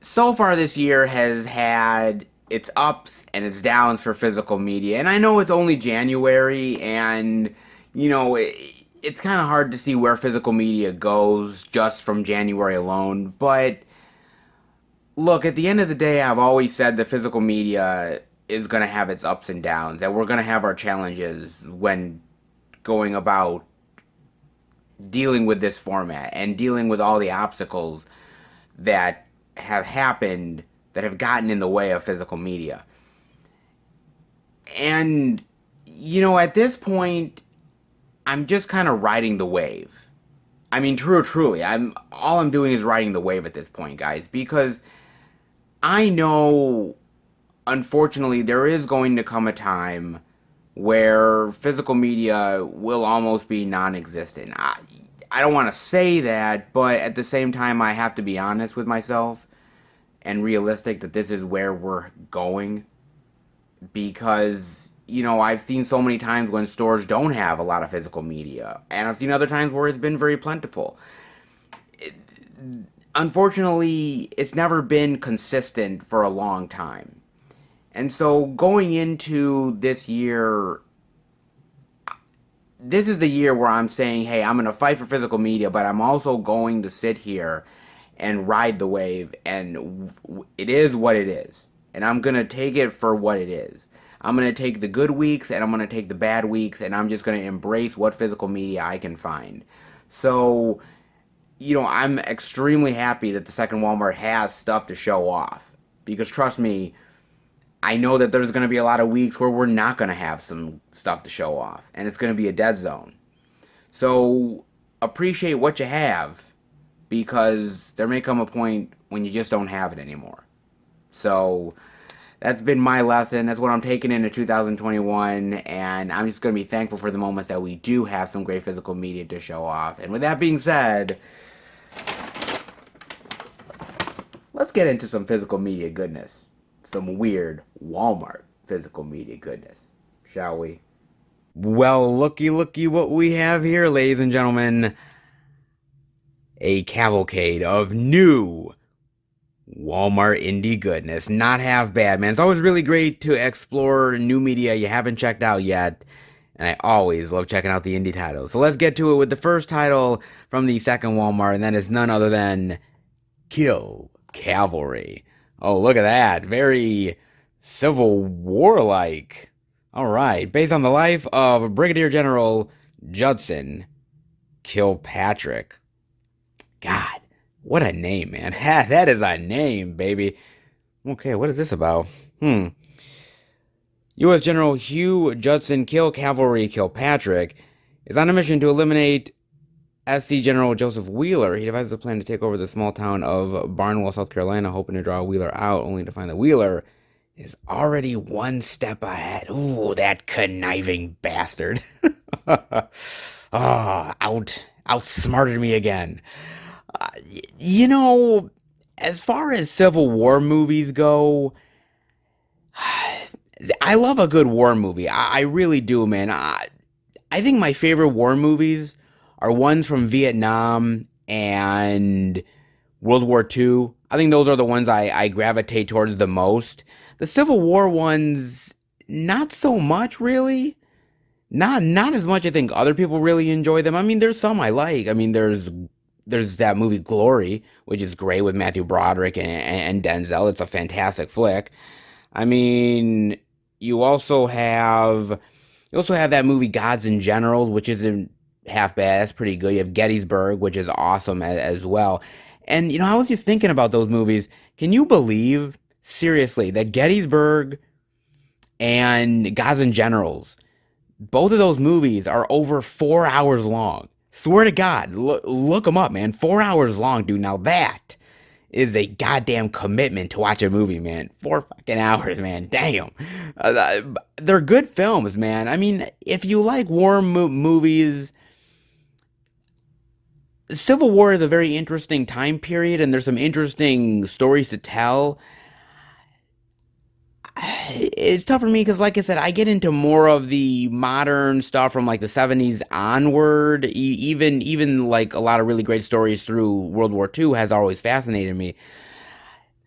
so far this year has had its ups and its downs for physical media. And I know it's only January, and, it's kind of hard to see where physical media goes just from January alone. But look, at the end of the day, I've always said that physical media is going to have its ups and downs, that we're going to have our challenges when going about dealing with this format and dealing with all the obstacles that have happened that have gotten in the way of physical media. And, at this point, I'm just kind of riding the wave. I mean, truly, all I'm doing is riding the wave at this point, guys, because I know, unfortunately, there is going to come a time where physical media will almost be non-existent. I don't want to say that, but at the same time, I have to be honest with myself and realistic that this is where we're going, because I've seen so many times when stores don't have a lot of physical media, and I've seen other times where it's been very plentiful. Unfortunately, it's never been consistent for a long time. And so going into this year, this is the year where I'm saying, hey, I'm going to fight for physical media, but I'm also going to sit here and ride the wave, and it is what it is. And I'm going to take it for what it is. I'm going to take the good weeks, and I'm going to take the bad weeks, and I'm just going to embrace what physical media I can find. So, I'm extremely happy that the second Walmart has stuff to show off. Because trust me, I know that there's going to be a lot of weeks where we're not going to have some stuff to show off. And it's going to be a dead zone. So, appreciate what you have, because there may come a point when you just don't have it anymore. So, that's been my lesson. That's what I'm taking into 2021. And I'm just going to be thankful for the moments that we do have some great physical media to show off. And with that being said, let's get into some physical media goodness. Some weird Walmart physical media goodness, shall we? Well, looky what we have here, ladies and gentlemen. A cavalcade of new Walmart indie goodness. Not half bad, man. It's always really great to explore new media you haven't checked out yet. And I always love checking out the indie titles. So let's get to it with the first title from the second Walmart, and that is none other than Kill Cavalry. Oh, look at that. Very Civil War-like. Alright. Based on the life of Brigadier General Judson Kilpatrick. God, what a name, man. That is a name, baby. Okay, what is this about? U.S. General Hugh Judson Cavalry Kilpatrick is on a mission to eliminate SC General Joseph Wheeler. He devises a plan to take over the small town of Barnwell, South Carolina, hoping to draw Wheeler out, only to find that Wheeler is already one step ahead. Ooh, that conniving bastard. Outsmarted me again. As far as Civil War movies go, I love a good war movie. I really do, man. I think my favorite war movies are ones from Vietnam and World War II. I think those are the ones I gravitate towards the most. The Civil War ones, not so much, really. Not as much. I think other people really enjoy them. I mean, there's some I like. I mean, there's that movie Glory, which is great with Matthew Broderick and Denzel. It's a fantastic flick. I mean, you also have that movie Gods and Generals, which isn't half bad. That's pretty good. You have Gettysburg, which is awesome as well. And I was just thinking about those movies. Can you believe, seriously, that Gettysburg and Gods and Generals, both of those movies are over 4 hours long? Swear to God, look them up, man. 4 hours long, dude. Now that is a goddamn commitment to watch a movie, man. 4 fucking hours, man. Damn. They're good films, man. I mean, if you like war movies, Civil War is a very interesting time period, and there's some interesting stories to tell. It's tough for me because, like I said, I get into more of the modern stuff from like the '70s onward. Even like a lot of really great stories through World War II has always fascinated me.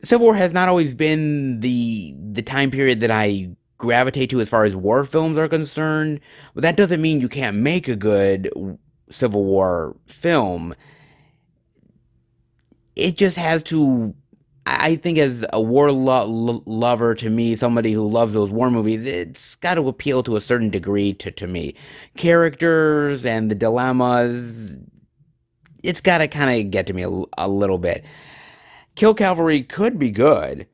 Civil War has not always been the time period that I gravitate to as far as war films are concerned, but that doesn't mean you can't make a good Civil War film. It just has to. I think as a lover, to me, somebody who loves those war movies, it's got to appeal to a certain degree to me. Characters and the dilemmas, it's got to kind of get to me a little bit. Kill Cavalry could be good.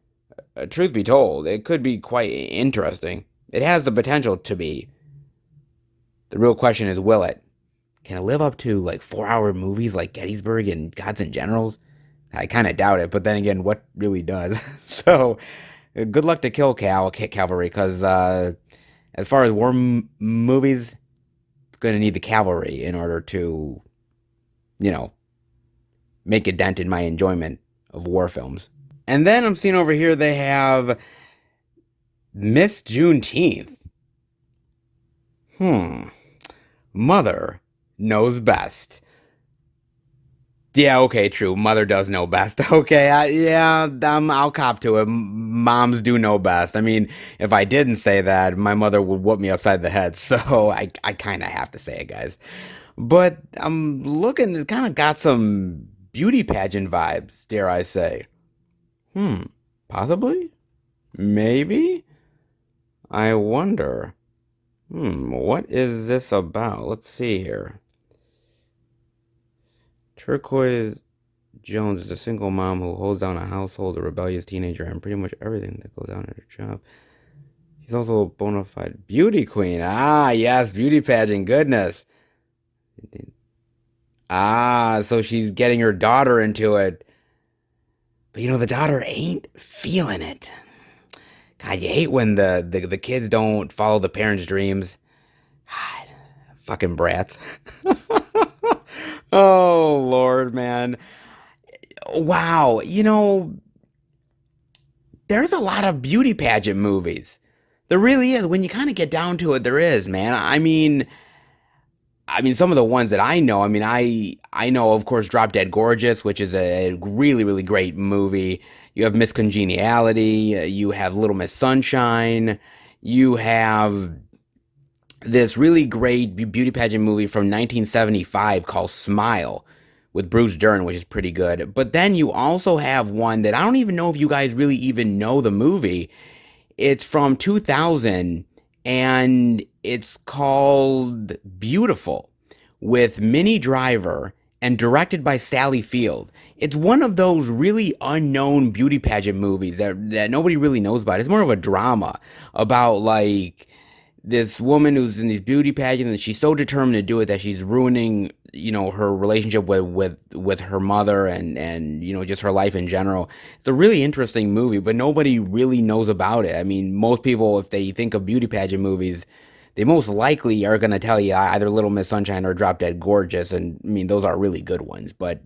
Truth be told, it could be quite interesting. It has the potential to be. The real question is, will it? Can it live up to like 4 hour movies like Gettysburg and Gods and Generals? I kind of doubt it, but then again, what really does? So, good luck to Cavalry, because as far as war movies, it's going to need the cavalry in order to, you know, make a dent in my enjoyment of war films. And then I'm seeing over here they have Miss Juneteenth. Hmm. Mother knows best. Yeah, okay, true. Mother does know best. Okay, yeah, I'll cop to it. Moms do know best. I mean, if I didn't say that, my mother would whoop me upside the head. So I kind of have to say it, guys. But I'm looking, it kind of got some beauty pageant vibes, dare I say. Hmm, possibly? Maybe? I wonder. What is this about? Let's see here. Turquoise Jones is a single mom who holds down a household, a rebellious teenager, and pretty much everything that goes on in her job. She's also a bona fide beauty queen. Ah, yes, beauty pageant, goodness. Ah, so she's getting her daughter into it. But the daughter ain't feeling it. God, you hate when the kids don't follow the parents' dreams. God, fucking brats. Oh, Lord, man. Wow, there's a lot of beauty pageant movies. There really is. When you kind of get down to it, there is, man. I mean, some of the ones that I know. I mean, I know, of course, Drop Dead Gorgeous, which is a really really great movie. You have Miss Congeniality. You have Little Miss Sunshine. You have this really great beauty pageant movie from 1975 called Smile with Bruce Dern, which is pretty good. But then you also have one that I don't even know if you guys really even know the movie. It's from 2000 and it's called Beautiful with Minnie Driver and directed by Sally Field. It's one of those really unknown beauty pageant movies that nobody really knows about. It's more of a drama about like this woman who's in these beauty pageants and she's so determined to do it that she's ruining her relationship with her mother and just her life in general. It's a really interesting movie, but nobody really knows about it. I mean, most people, if they think of beauty pageant movies, they most likely are going to tell you either Little Miss Sunshine or Drop Dead Gorgeous, and I mean those are really good ones, but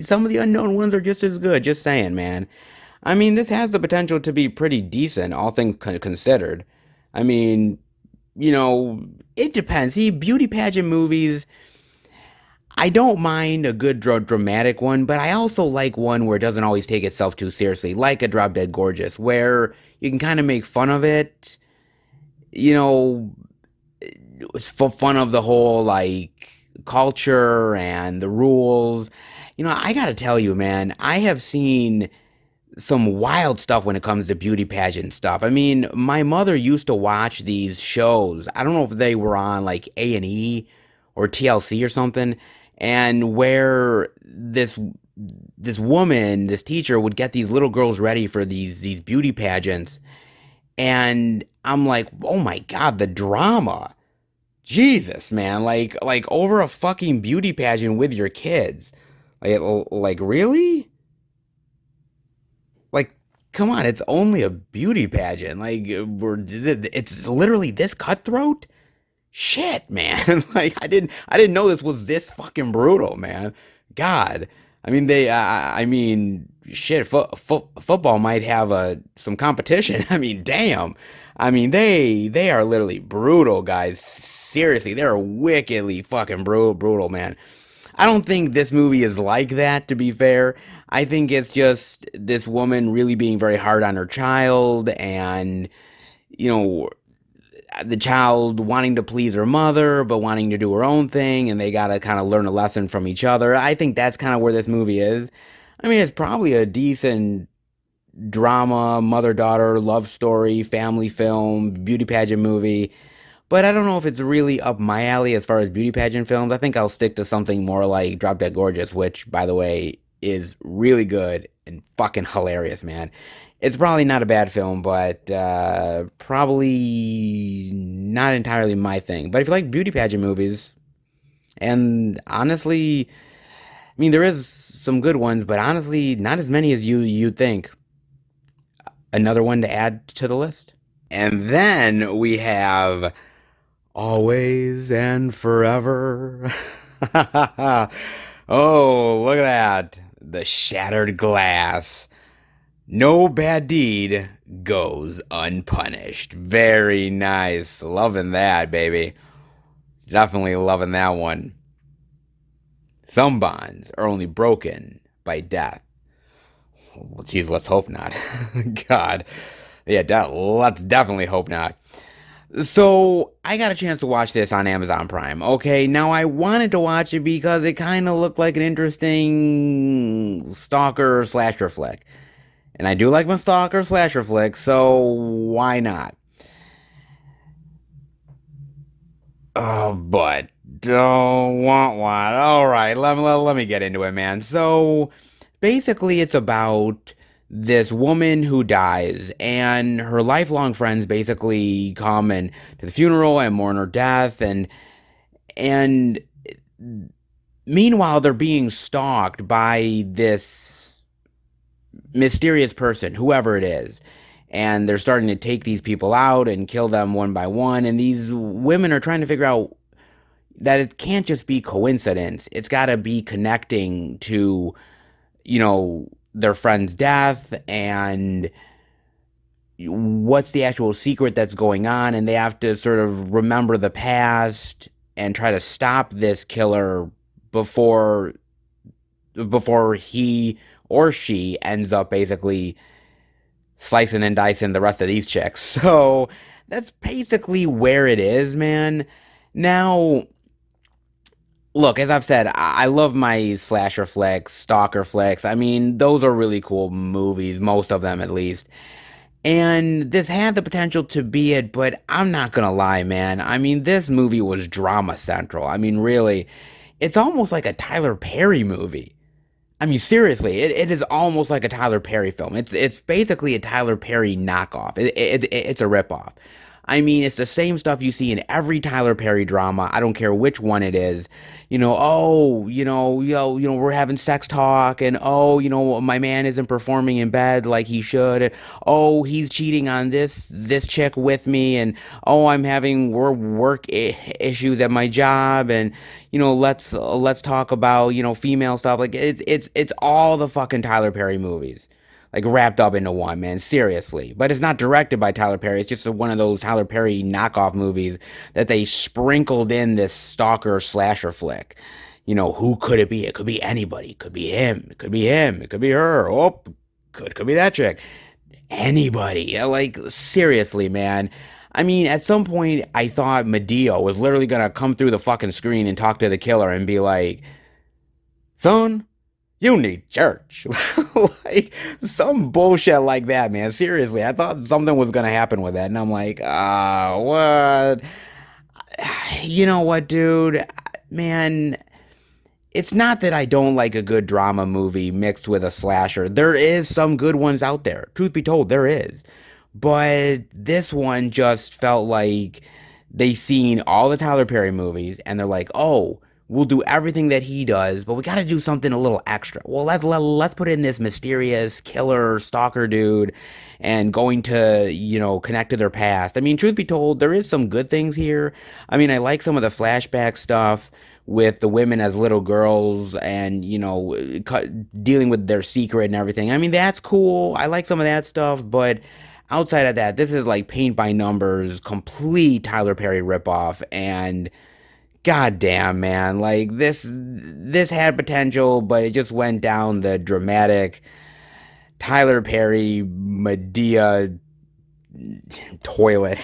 some of the unknown ones are just as good. Just saying, man. I mean, this has the potential to be pretty decent, all things considered. I mean, it depends. See, beauty pageant movies, I don't mind a good dramatic one, but I also like one where it doesn't always take itself too seriously, like a Drop Dead Gorgeous, where you can kind of make fun of it. You know, it's for fun of the whole like culture and the rules. I gotta tell you, man, I have seen some wild stuff when it comes to beauty pageant stuff. I mean, my mother used to watch these shows. I don't know if they were on like A&E or TLC or something, and where this woman, this teacher would get these little girls ready for these beauty pageants, and I'm like, "Oh my God, the drama." Jesus, man, like over a fucking beauty pageant with your kids. Like really? Like, come on, it's only a beauty pageant. Like, it's literally this cutthroat. Shit, man. Like, I didn't know this was this fucking brutal, man. God. I mean, shit. Football might have some competition. I mean, damn. I mean, they are literally brutal, guys. Seriously, they're wickedly fucking brutal, man. I don't think this movie is like that, to be fair. I think it's just this woman really being very hard on her child and, you know, the child wanting to please her mother, but wanting to do her own thing, and they gotta kind of learn a lesson from each other. I think that's kind of where this movie is. I mean, it's probably a decent drama, mother daughter, love story, family film, beauty pageant movie. But I don't know if it's really up my alley as far as beauty pageant films. I think I'll stick to something more like Drop Dead Gorgeous, which, by the way, is really good and fucking hilarious, man. It's probably not a bad film, but probably not entirely my thing. But if you like beauty pageant movies, and honestly, I mean, there is some good ones, but honestly, not as many as you think. Another one to add to the list. And then we have Always and Forever. Oh, look at that. The Shattered Glass. No bad deed goes unpunished. Very nice. Loving that, baby. Definitely loving that one. Some bonds are only broken by death. Well, geez, let's hope not. God. Yeah, let's definitely hope not. So, I got a chance to watch this on Amazon Prime. Okay, now I wanted to watch it because it kind of looked like an interesting stalker slasher flick. And I do like my stalker slasher flicks, so why not? Oh, but don't want one. All right, let me get into it, man. So basically, it's about this woman who dies, and her lifelong friends basically come and to the funeral and mourn her death, and meanwhile, they're being stalked by this mysterious person, whoever it is. And they're starting to take these people out and kill them one by one. And these women are trying to figure out that it can't just be coincidence. It's got to be connecting to, their friend's death and what's the actual secret that's going on. And they have to sort of remember the past and try to stop this killer before he or she ends up basically slicing and dicing the rest of these chicks. So that's basically where it is, man. Now, look, as I've said, I love my slasher flicks, stalker flicks. I mean, those are really cool movies, most of them at least. And this had the potential to be it, but I'm not gonna lie, man. I mean, this movie was drama central. I mean, really, it's almost like a Tyler Perry movie. I mean, seriously, it is almost like a Tyler Perry film. It's basically a Tyler Perry knockoff. It's a ripoff. I mean, it's the same stuff you see in every Tyler Perry drama. I don't care which one it is. We're having sex talk, and my man isn't performing in bed like he should. Oh, he's cheating on this chick with me, and oh, I'm having work issues at my job, and let's talk about female stuff. Like it's all the fucking Tyler Perry movies like wrapped up into one, man. Seriously. But it's not directed by Tyler Perry. It's just one of those Tyler Perry knockoff movies that they sprinkled in this stalker slasher flick. Who could it be? It could be anybody. It could be him. It could be him. It could be her. Oh, could be that chick. Anybody. Like, seriously, man. I mean, at some point, I thought Medea was literally gonna come through the fucking screen and talk to the killer and be like, son, you need church. Like some bullshit like that, man. Seriously, I thought something was gonna happen with that, and I'm like, what? You know what, dude? Man, it's not that I don't like a good drama movie mixed with a slasher. There is some good ones out there. Truth be told, there is. But this one just felt like they seen all the Tyler Perry movies and they're like, "Oh, we'll do everything that he does, but we got to do something a little extra. Well, let's put in this mysterious killer stalker dude and going to, connect to their past." I mean, truth be told, there is some good things here. I mean, I like some of the flashback stuff with the women as little girls and, you know, dealing with their secret and everything. I mean, that's cool. I like some of that stuff, but outside of that, this is like paint by numbers, complete Tyler Perry ripoff, and god damn, man, like this had potential, but it just went down the dramatic Tyler Perry Medea toilet.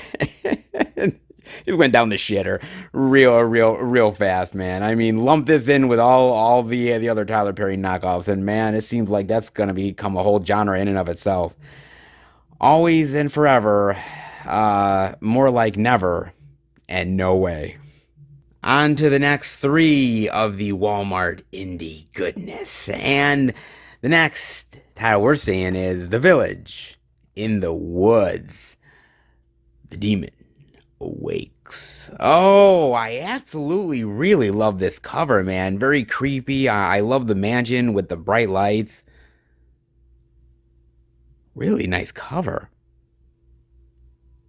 Just went down the shitter real fast, man. I mean, lump this in with all the other Tyler Perry knockoffs, and man, it seems like that's gonna become a whole genre in and of itself. Always and forever, more like never and no way. On to the next three of the Walmart indie goodness. And the next title we're seeing is The Village in the Woods. The Demon Awakes. Oh, I absolutely really love this cover, man. Very creepy. I love the mansion with the bright lights. Really nice cover.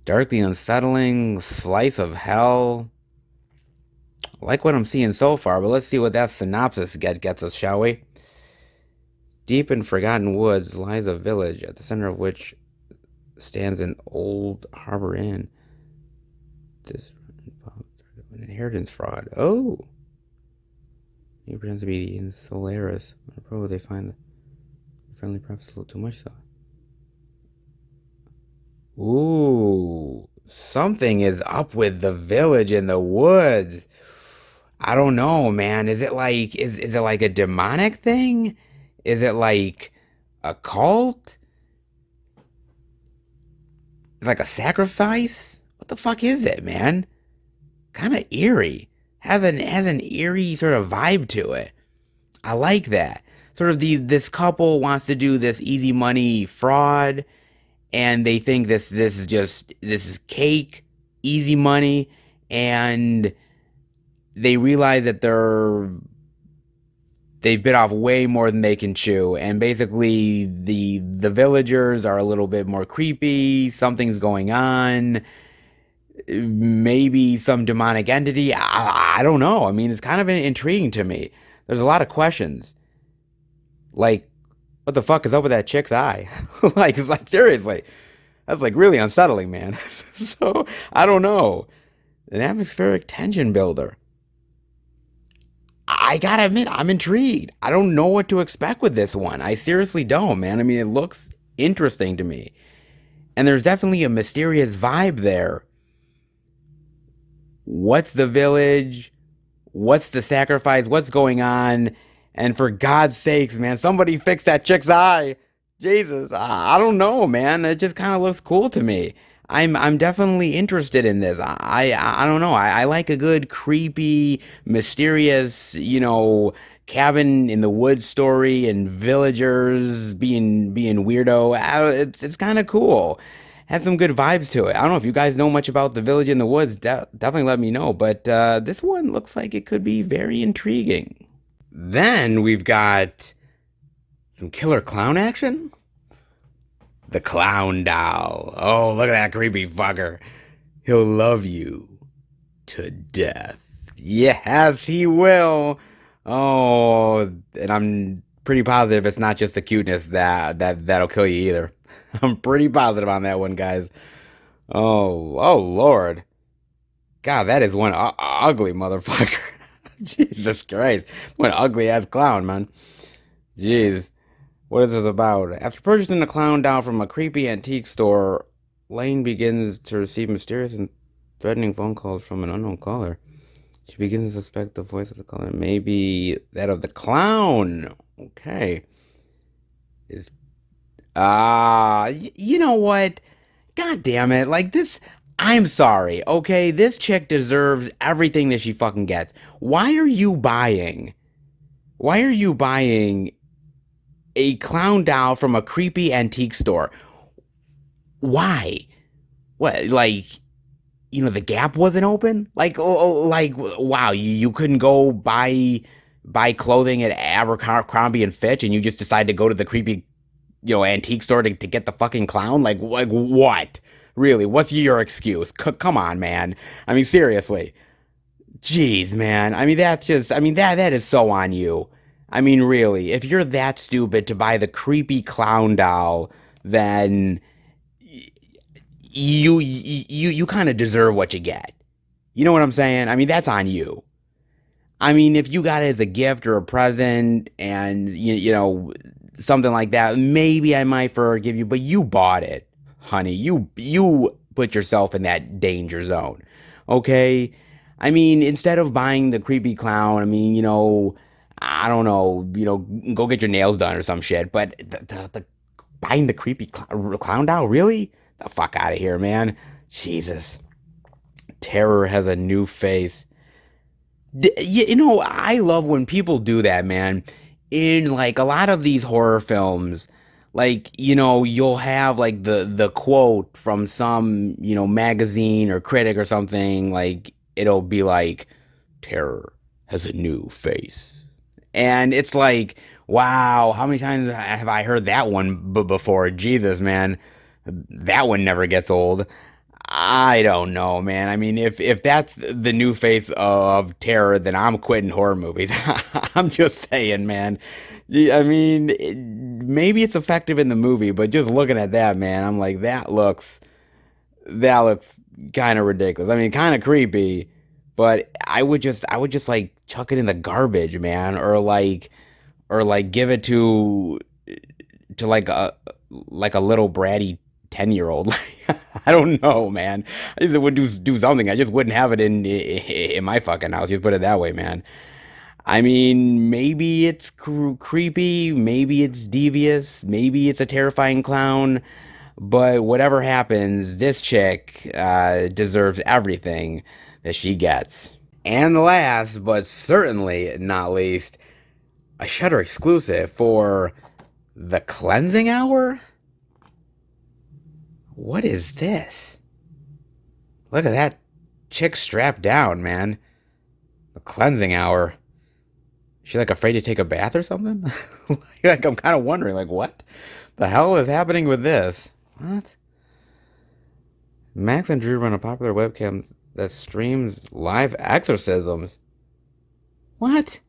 Darkly unsettling, slice of hell. I like what I'm seeing so far, but let's see what that synopsis gets us, shall we? Deep in forgotten woods lies a village, at the center of which stands an old harbor inn. This an inheritance fraud. Oh! He pretends to be in Solaris. Probably they find the friendly perhaps a little too much, though. Ooh! Something is up with the village in the woods. I don't know, man. Is it like is it like a demonic thing? Is it like a cult? It's like a sacrifice? What the fuck is it, man? Kind of eerie. Has an eerie sort of vibe to it. I like that. Sort of this couple wants to do this easy money fraud, and they think this is cake, easy money, and they realize that they've bit off way more than they can chew, and basically the villagers are a little bit more creepy. Something's going on, maybe some demonic entity. I don't know. I mean, it's kind of intriguing to me. There's a lot of questions, like what the fuck is up with that chick's eye? It's like seriously, that's like really unsettling, man. So I don't know. An atmospheric tension builder. I gotta admit, I'm intrigued. I don't know what to expect with this one. I seriously don't, man. I mean, it looks interesting to me. And there's definitely a mysterious vibe there. What's the village? What's the sacrifice? What's going on? And for God's sakes, man, somebody fix that chick's eye. Jesus, I don't know, man. It just kind of looks cool to me. I'm definitely interested in this. I don't know. I like a good creepy, mysterious, you know, cabin in the woods story and villagers being weirdo. It's kind of cool. Has some good vibes to it. I don't know if you guys know much about the village in the woods. Definitely let me know. But this one looks like it could be very intriguing. Then we've got some killer clown action. The Clown Doll. Oh, look at that creepy fucker. He'll love you to death. Yes, he will. Oh, and I'm pretty positive it's not just the cuteness that'll kill you either. I'm pretty positive on that one, guys. Oh, Lord. God, that is one ugly motherfucker. Jesus Christ. What an ugly ass clown, man. Jeez. What is this about? After purchasing a clown doll from a creepy antique store, Lane begins to receive mysterious and threatening phone calls from an unknown caller. She begins to suspect the voice of the caller may be that of the clown. Okay. You know what? God damn it. Like this, I'm sorry, okay? This chick deserves everything that she fucking gets. Why are you buying a clown doll from a creepy antique store? Why? What, like, you know, the Gap wasn't open? Like, wow, you couldn't go buy clothing at Abercrombie and Fitch, and you just decide to go to the creepy, you know, antique store to get the fucking clown? Like what? Really? What's your excuse? Come on, man. I mean, seriously. Jeez, man. I mean, that's just, I mean, that is so on you. I mean, really, if you're that stupid to buy the creepy clown doll, then you kind of deserve what you get. You know what I'm saying? I mean, that's on you. I mean, if you got it as a gift or a present and something like that, maybe I might forgive you, but you bought it, honey. You put yourself in that danger zone. Okay? I mean, instead of buying the creepy clown, I mean, I don't know, go get your nails done or some shit, but the buying the creepy clown doll, really? The fuck out of here, man. Jesus. Terror has a new face. I love when people do that, man. In like a lot of these horror films, like, you'll have like the quote from some, magazine or critic or something, like it'll be like terror has a new face. And it's like, wow, how many times have I heard that one before? Jesus, man. That one never gets old. I don't know, man. I mean, if that's the new face of terror, then I'm quitting horror movies. I'm just saying, man. I mean, maybe it's effective in the movie, but just looking at that, man, I'm like, that looks kind of ridiculous. I mean, kind of creepy, but I would just like chuck it in the garbage, man, or like give it to like a little bratty 10-year-old. I don't know, man. I just would do something. I just wouldn't have it in my fucking house. Just put it that way, man. I mean, maybe it's creepy, maybe it's devious, maybe it's a terrifying clown, but whatever happens, this chick deserves everything that she gets. And last, but certainly not least, a Shudder exclusive for the Cleansing Hour. What is this? Look at that chick strapped down, man. The Cleansing Hour. Is she like afraid to take a bath or something? Like I'm kind of wondering, like what the hell is happening with this? What? Max and Drew run a popular webcam that streams live exorcisms. What?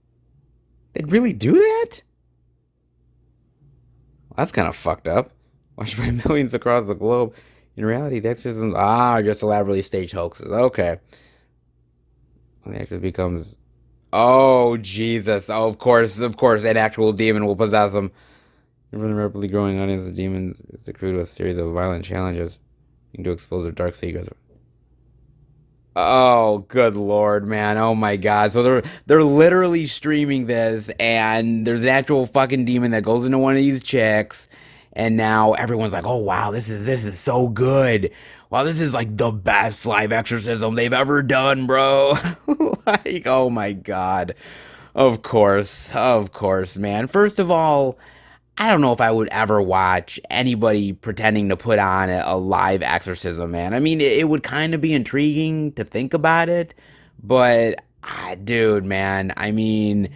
They'd really do that? Well, that's kind of fucked up. Watched by millions across the globe. In reality, the exorcisms are just elaborately staged hoaxes. Okay. When the actor becomes, oh Jesus! Oh, of course, an actual demon will possess him. In front of a rapidly growing audience, the demons is accrued with a series of violent challenges to expose their dark secrets. Oh, good Lord, man. Oh my God. So they're literally streaming this and there's an actual fucking demon that goes into one of these chicks and now everyone's like, "Oh wow, this is so good. Wow, this is like the best live exorcism they've ever done, bro." Like, oh my God. Of course, man. First of all, I don't know if I would ever watch anybody pretending to put on a live exorcism, man. I mean, it would kind of be intriguing to think about it, but dude, man, I mean,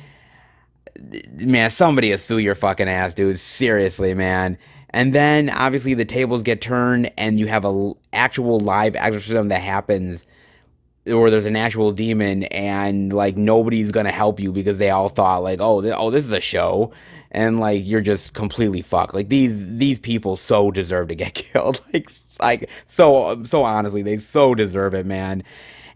man, somebody will sue your fucking ass, dude. Seriously, man. And then obviously the tables get turned, and you have a actual live exorcism that happens, or there's an actual demon, and like nobody's gonna help you because they all thought like, oh, this is a show, and like you're just completely fucked. Like these people so deserve to get killed. So honestly, they so deserve it, man.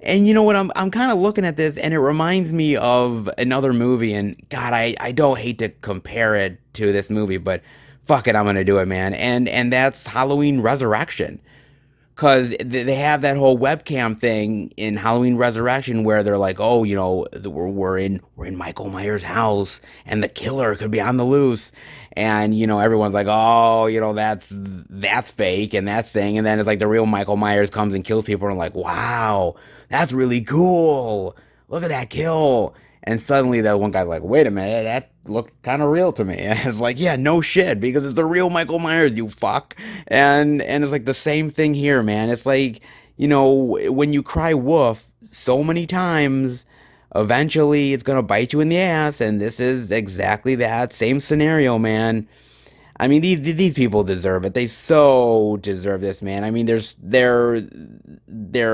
And you know what? I'm kind of looking at this, and it reminds me of another movie. And God, I don't hate to compare it to this movie, but fuck it, I'm gonna do it, man. And that's Halloween Resurrection. Cause they have that whole webcam thing in Halloween Resurrection where they're like, oh, we're in Michael Myers' house and the killer could be on the loose, and everyone's like, oh, that's fake and that's thing, and then it's like the real Michael Myers comes and kills people, and I'm like, wow, that's really cool. Look at that kill. And suddenly that one guy's like, wait a minute, that looked kind of real to me. And it's like, yeah, no shit, because it's the real Michael Myers, you fuck. And it's like the same thing here, man. It's like, when you cry wolf so many times, eventually it's gonna bite you in the ass. And this is exactly that same scenario, man. I mean, these people deserve it. They so deserve this, man. I mean, they're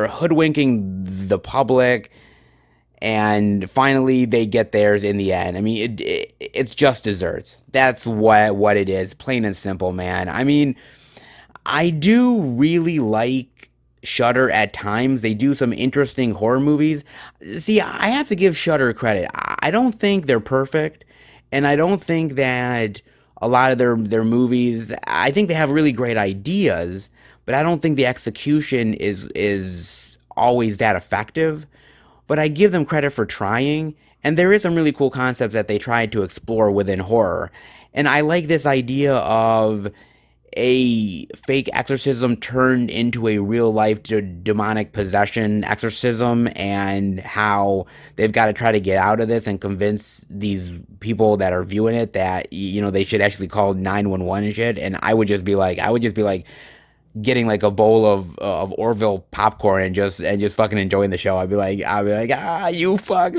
hoodwinking the public, and finally they get theirs in the end. I mean, it's just desserts. That's what it is, plain and simple, man. I mean, I do really like Shudder at times. They do some interesting horror movies. See, I have to give Shudder credit. I don't think they're perfect, and I don't think that a lot of their movies. I think they have really great ideas, but I don't think the execution is always that effective. But I give them credit for trying, and there is some really cool concepts that they tried to explore within horror. And I like this idea of a fake exorcism turned into a real life demonic possession exorcism, and how they've got to try to get out of this and convince these people that are viewing it that they should actually call 911 and shit. And I would just be like getting like a bowl of Orville popcorn and just fucking enjoying the show. I'd be like, you fuck,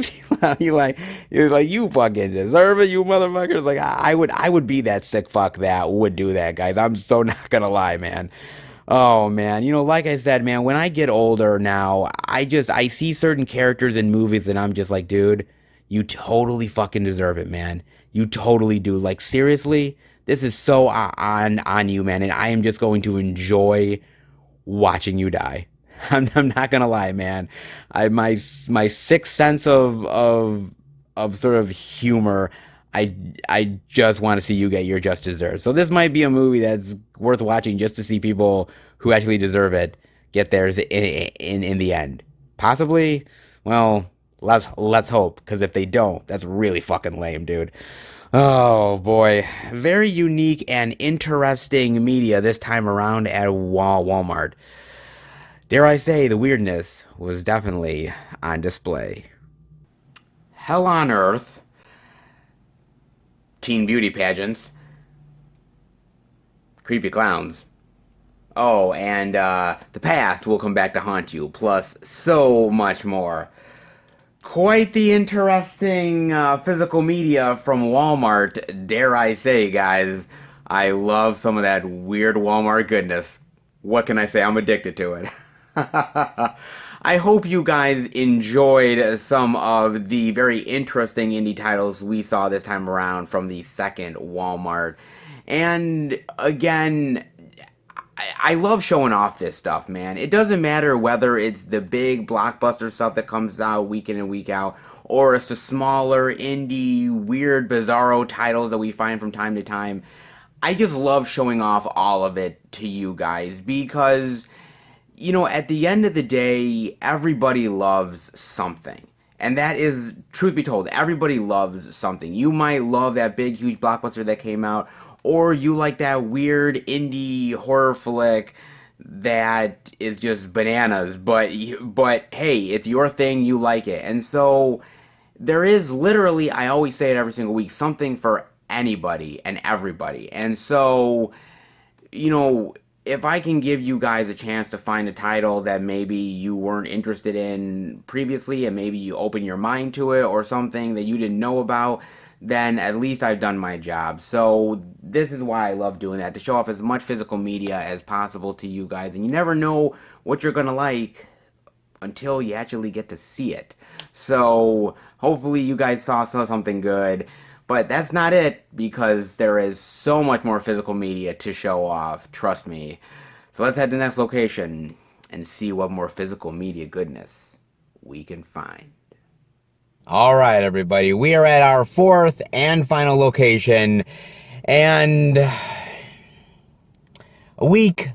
you fucking deserve it, you motherfuckers. Like I would be that sick fuck that would do that, guys. I'm so not gonna lie, man. Oh man, like I said, man, when I get older now, I see certain characters in movies and I'm just like, dude, you totally fucking deserve it, man. You totally do. Like seriously, this is so on you, man, and I am just going to enjoy watching you die. I'm not gonna lie, man. My sixth sense of sort of humor. I just want to see you get your just desserts. So this might be a movie that's worth watching just to see people who actually deserve it get theirs in the end. Possibly, well, let's hope, because if they don't, that's really fucking lame, dude. Oh boy, very unique and interesting media this time around at Walmart. Dare I say, the weirdness was definitely on display. Hell on Earth, teen beauty pageants, creepy clowns. Oh, and the past will come back to haunt you, plus so much more. Quite the interesting physical media from Walmart, dare I say, guys. I love some of that weird Walmart goodness. What can I say? I'm addicted to it. I hope you guys enjoyed some of the very interesting indie titles we saw this time around from the second Walmart. And again, I love showing off this stuff, man. It doesn't matter whether it's the big blockbuster stuff that comes out week in and week out, or it's the smaller indie, weird, bizarro titles that we find from time to time. I just love showing off all of it to you guys because, at the end of the day, everybody loves something. And that is, truth be told, everybody loves something. You might love that big, huge blockbuster that came out, or you like that weird indie horror flick that is just bananas. But hey, it's your thing, you like it. And so there is literally, I always say it every single week, something for anybody and everybody. And so, if I can give you guys a chance to find a title that maybe you weren't interested in previously and maybe you open your mind to it, or something that you didn't know about, then at least I've done my job. So this is why I love doing that, to show off as much physical media as possible to you guys. And you never know what you're gonna like until you actually get to see it. So hopefully you guys saw something good. But that's not it, because there is so much more physical media to show off, trust me. So let's head to the next location and see what more physical media goodness we can find. All right, everybody, we are at our fourth and final location, and a week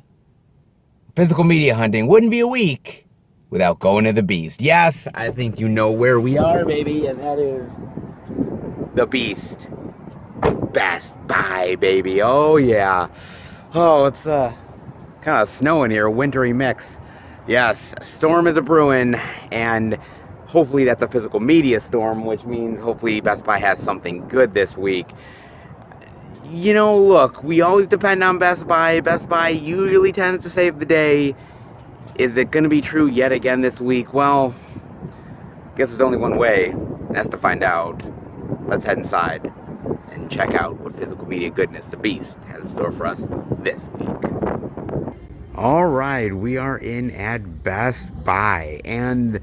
physical media hunting wouldn't be a week without going to the Beast. Yes, I think you know where we are, baby, and that is the Beast. Best Buy, baby. Oh, yeah. Oh, it's kind of snowing here, wintry mix. Yes, a storm is a brewing, and hopefully that's a physical media storm, which means hopefully Best Buy has something good this week. Look, we always depend on Best Buy. Best Buy usually tends to save the day. Is it going to be true yet again this week? Well, I guess there's only one way, and that's to find out. Let's head inside and check out what physical media goodness the Beast has in store for us this week. All right, we are in at Best Buy, and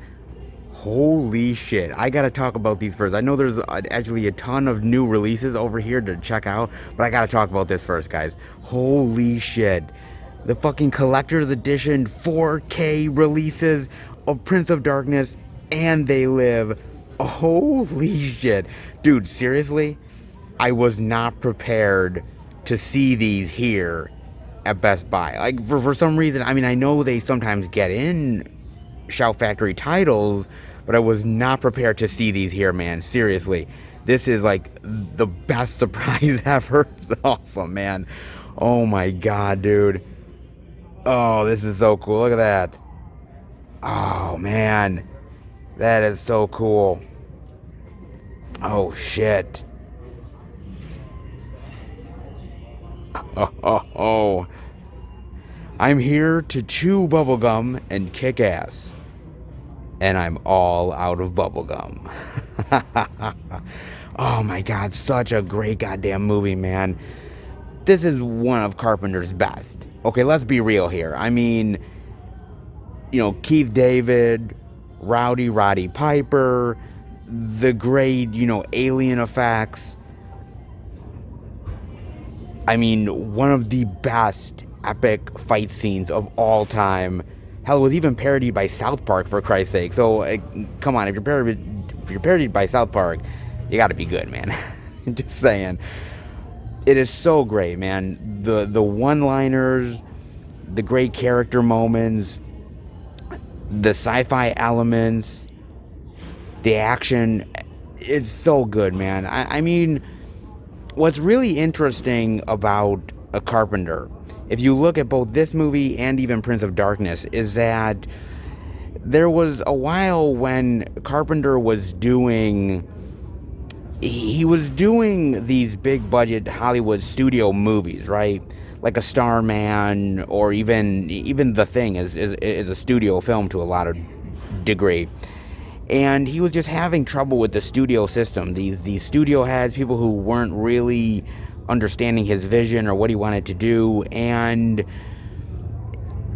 Holy shit. I gotta talk about these first. I know there's actually a ton of new releases over here to check out, but I gotta talk about this first, guys. Holy shit. The fucking collector's edition 4K releases of Prince of Darkness and They Live. Holy shit. Dude, seriously? I was not prepared to see these here at Best Buy. Like, for some reason, I mean, I know they sometimes get in Shout Factory titles, but I was not prepared to see these here, man. Seriously. This is like the best surprise ever. It's awesome, man. Oh my god, dude. Oh, this is so cool. Look at that. Oh, man. That is so cool. Oh, shit. Oh. I'm here to chew bubblegum and kick ass. And I'm all out of bubblegum. Oh my god, such a great goddamn movie, man. This is one of Carpenter's best. Okay, let's be real here. I mean, Keith David, Rowdy Roddy Piper, the great, alien effects. I mean, one of the best epic fight scenes of all time. Hell, it was even parodied by South Park, for Christ's sake. So, come on, if you're parodied by South Park, you gotta be good, man. Just saying. It is so great, man. The one-liners, the great character moments, the sci-fi elements, the action. It's so good, man. I mean, what's really interesting about a Carpenter, if you look at both this movie and even Prince of Darkness, is that there was a while when Carpenter was doing these big budget Hollywood studio movies, right? Like a Starman, or even The Thing is a studio film to a lot of degree. And he was just having trouble with the studio system. These studio heads, people who weren't really understanding his vision or what he wanted to do. And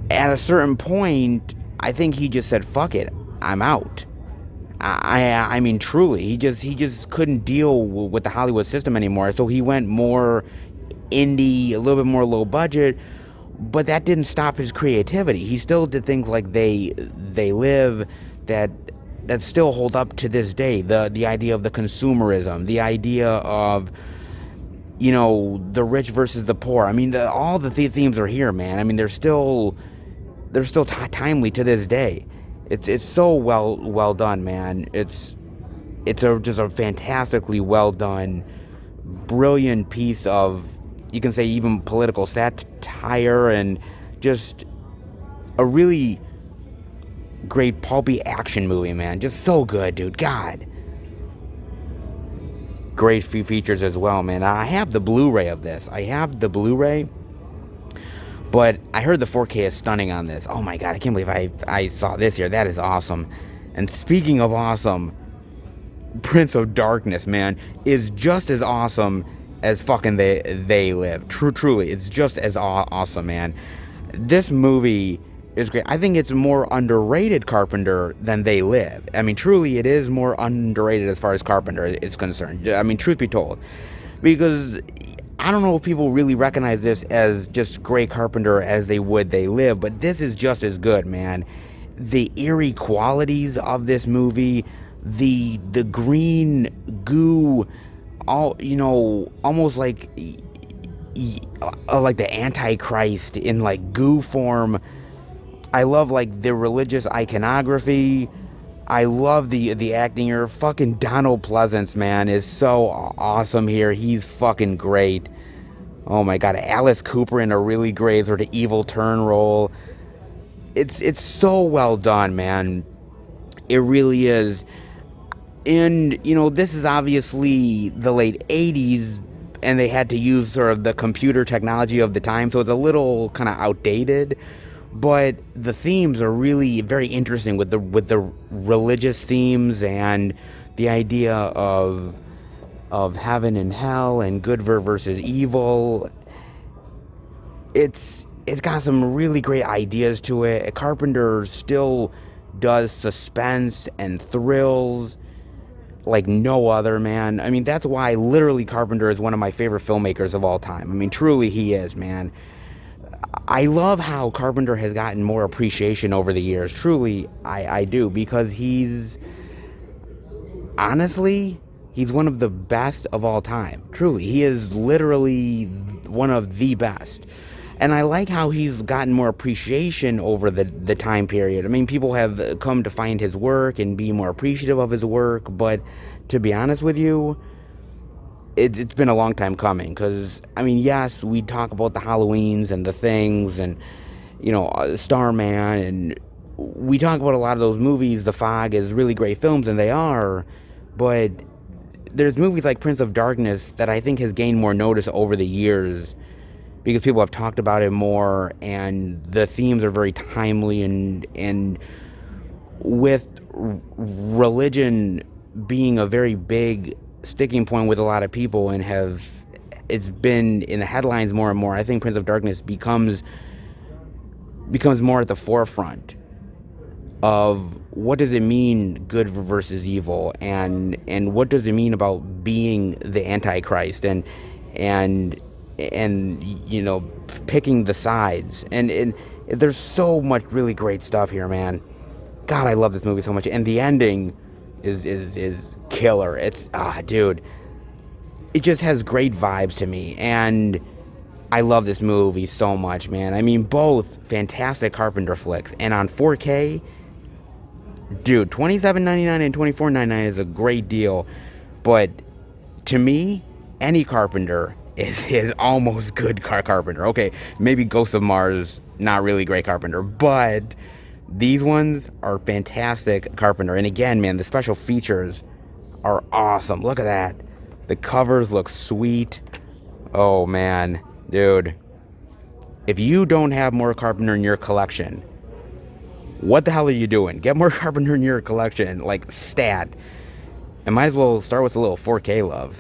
at a certain point, I think he just said, fuck it, I'm out. I mean, truly, he just couldn't deal with the Hollywood system anymore. So he went more indie, a little bit more low budget, but that didn't stop his creativity. He still did things like They Live that still hold up to this day. The idea of the consumerism, the idea of, the rich versus the poor. I mean, all the themes are here, man. I mean, they're still timely to this day. It's so well done, man. It's just a fantastically well done, brilliant piece of, you can say, even political satire, and just a really great pulpy action movie, man. Just so good, dude. God. Great features as well, man. I have the Blu-ray of this. But I heard the 4K is stunning on this. Oh my god, I can't believe I saw this here. That is awesome. And speaking of awesome, Prince of Darkness, man, is just as awesome as fucking They Live. Truly, it's just as awesome, man. This movie is great. I think it's more underrated Carpenter than They Live. I mean, truly, it is more underrated as far as Carpenter is concerned. I mean, truth be told. Because I don't know if people really recognize this as just great Carpenter as they would They Live, but this is just as good, man. The eerie qualities of this movie, the green goo, almost like the Antichrist in like goo form. I love like the religious iconography. I love the acting here. Fucking Donald Pleasance, man, is so awesome here. He's fucking great. Oh my god, Alice Cooper in a really great sort of evil turn role. It's so well done, man. It really is. And, this is obviously the late 80s, and they had to use sort of the computer technology of the time, so it's a little kind of outdated. But the themes are really very interesting with the religious themes and the idea of heaven and hell and good versus evil. It's got some really great ideas to it. Carpenter still does suspense and thrills like no other, man. I mean, that's why literally Carpenter is one of my favorite filmmakers of all time. I mean, truly he is, man. I love how Carpenter has gotten more appreciation over the years. Truly, I do, because honestly, he's one of the best of all time. Truly, he is literally one of the best. And I like how he's gotten more appreciation over the time period. I mean, people have come to find his work and be more appreciative of his work, but to be honest with you, it's been a long time coming. Because, I mean, yes, we talk about the Halloweens and the Things and, you know, Starman, and we talk about a lot of those movies. The Fog is really great films, and they are, but there's movies like Prince of Darkness that I think has gained more notice over the years because people have talked about it more, and the themes are very timely, and with religion being a very big sticking point with a lot of people, and it's been in the headlines more and more, I think Prince of Darkness becomes more at the forefront of what does it mean good versus evil, and what does it mean about being the Antichrist, and you know, picking the sides, and there's so much really great stuff here, man. God, I love this movie so much, and the ending is killer. It's dude, it just has great vibes to me, and I love this movie so much, man. I mean, both fantastic Carpenter flicks, and on 4K, dude, $27.99 and $24.99 is a great deal, but to me, any Carpenter is almost good Carpenter. Okay, maybe Ghosts of Mars, not really great Carpenter, but these ones are fantastic Carpenter. And again, man, the special features are awesome. Look at that. The covers look sweet. Oh, man. Dude. If you don't have more Carpenter in your collection, what the hell are you doing? Get more Carpenter in your collection, like stat. And might as well start with a little 4K love.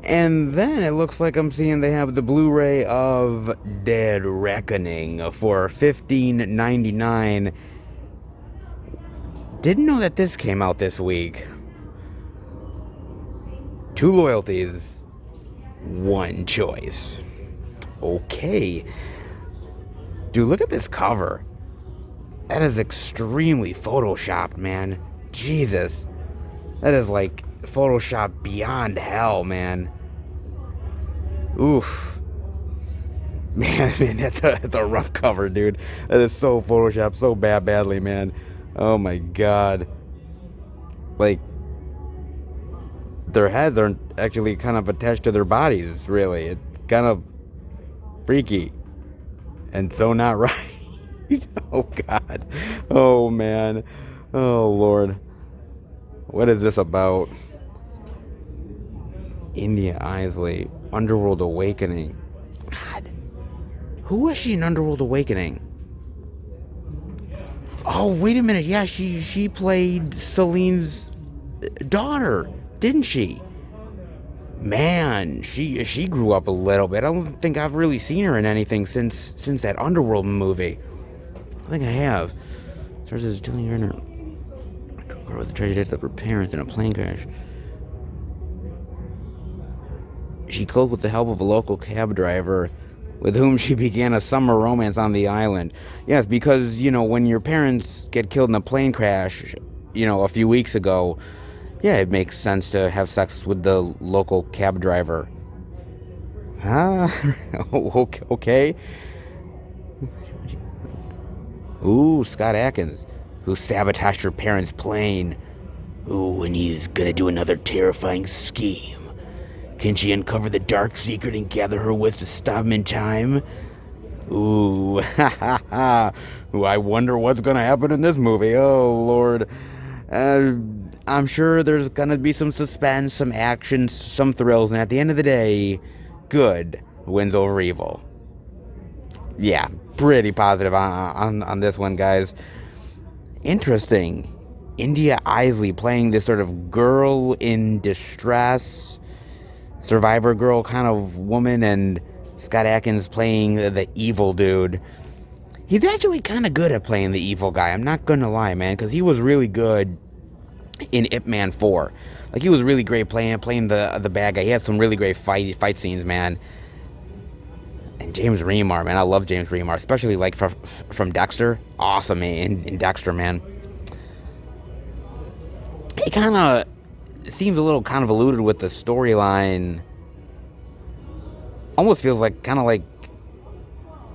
And then it looks like I'm seeing they have the Blu-ray of Dead Reckoning for $15.99. Didn't know that this came out this week. 2 loyalties, 1 choice. Okay. Dude, look at this cover. That is extremely photoshopped, man. Jesus. That is like Photoshop beyond hell, man. Oof. Man, that's a rough cover, dude. That is so Photoshopped so badly, man. Oh my god. Like, their heads aren't actually kind of attached to their bodies, really. It's kind of freaky. And so not right. Oh god. Oh man. Oh lord. What is this about? India Isley, Underworld Awakening. God. Who was she in Underworld Awakening? Oh, wait a minute. Yeah, she played Celine's daughter, didn't she? Man, she grew up a little bit. I don't think I've really seen her in anything since that Underworld movie. I think I have. Stars as Julie Turner. Girl with the tragic death of her parents in a plane crash. She coped with the help of a local cab driver with whom she began a summer romance on the island. Yes, because, you know, when your parents get killed in a plane crash, you know, a few weeks ago, yeah, it makes sense to have sex with the local cab driver. Huh? Okay. Ooh, Scott Adkins, who sabotaged her parents' plane. Ooh, and he's gonna do another terrifying scheme. Can she uncover the dark secret and gather her wits to stop him in time? Ooh, ha ha ha. Ooh, I wonder what's gonna happen in this movie. Oh, Lord. I'm sure there's gonna be some suspense, some action, some thrills, and at the end of the day, good wins over evil. Yeah, pretty positive on this one, guys. Interesting. India Isley playing this sort of girl in distress, survivor girl kind of woman, and Scott Adkins playing the evil dude. He's actually kind of good at playing the evil guy. I'm not gonna lie, man, because he was really good in Ip Man 4. Like, he was really great playing the bad guy. He had some really great fight scenes, man. And James Remar, man, I love James Remar, especially like from Dexter. Awesome in Dexter, man. He kind of seems a little convoluted with the storyline. Almost feels like kind of like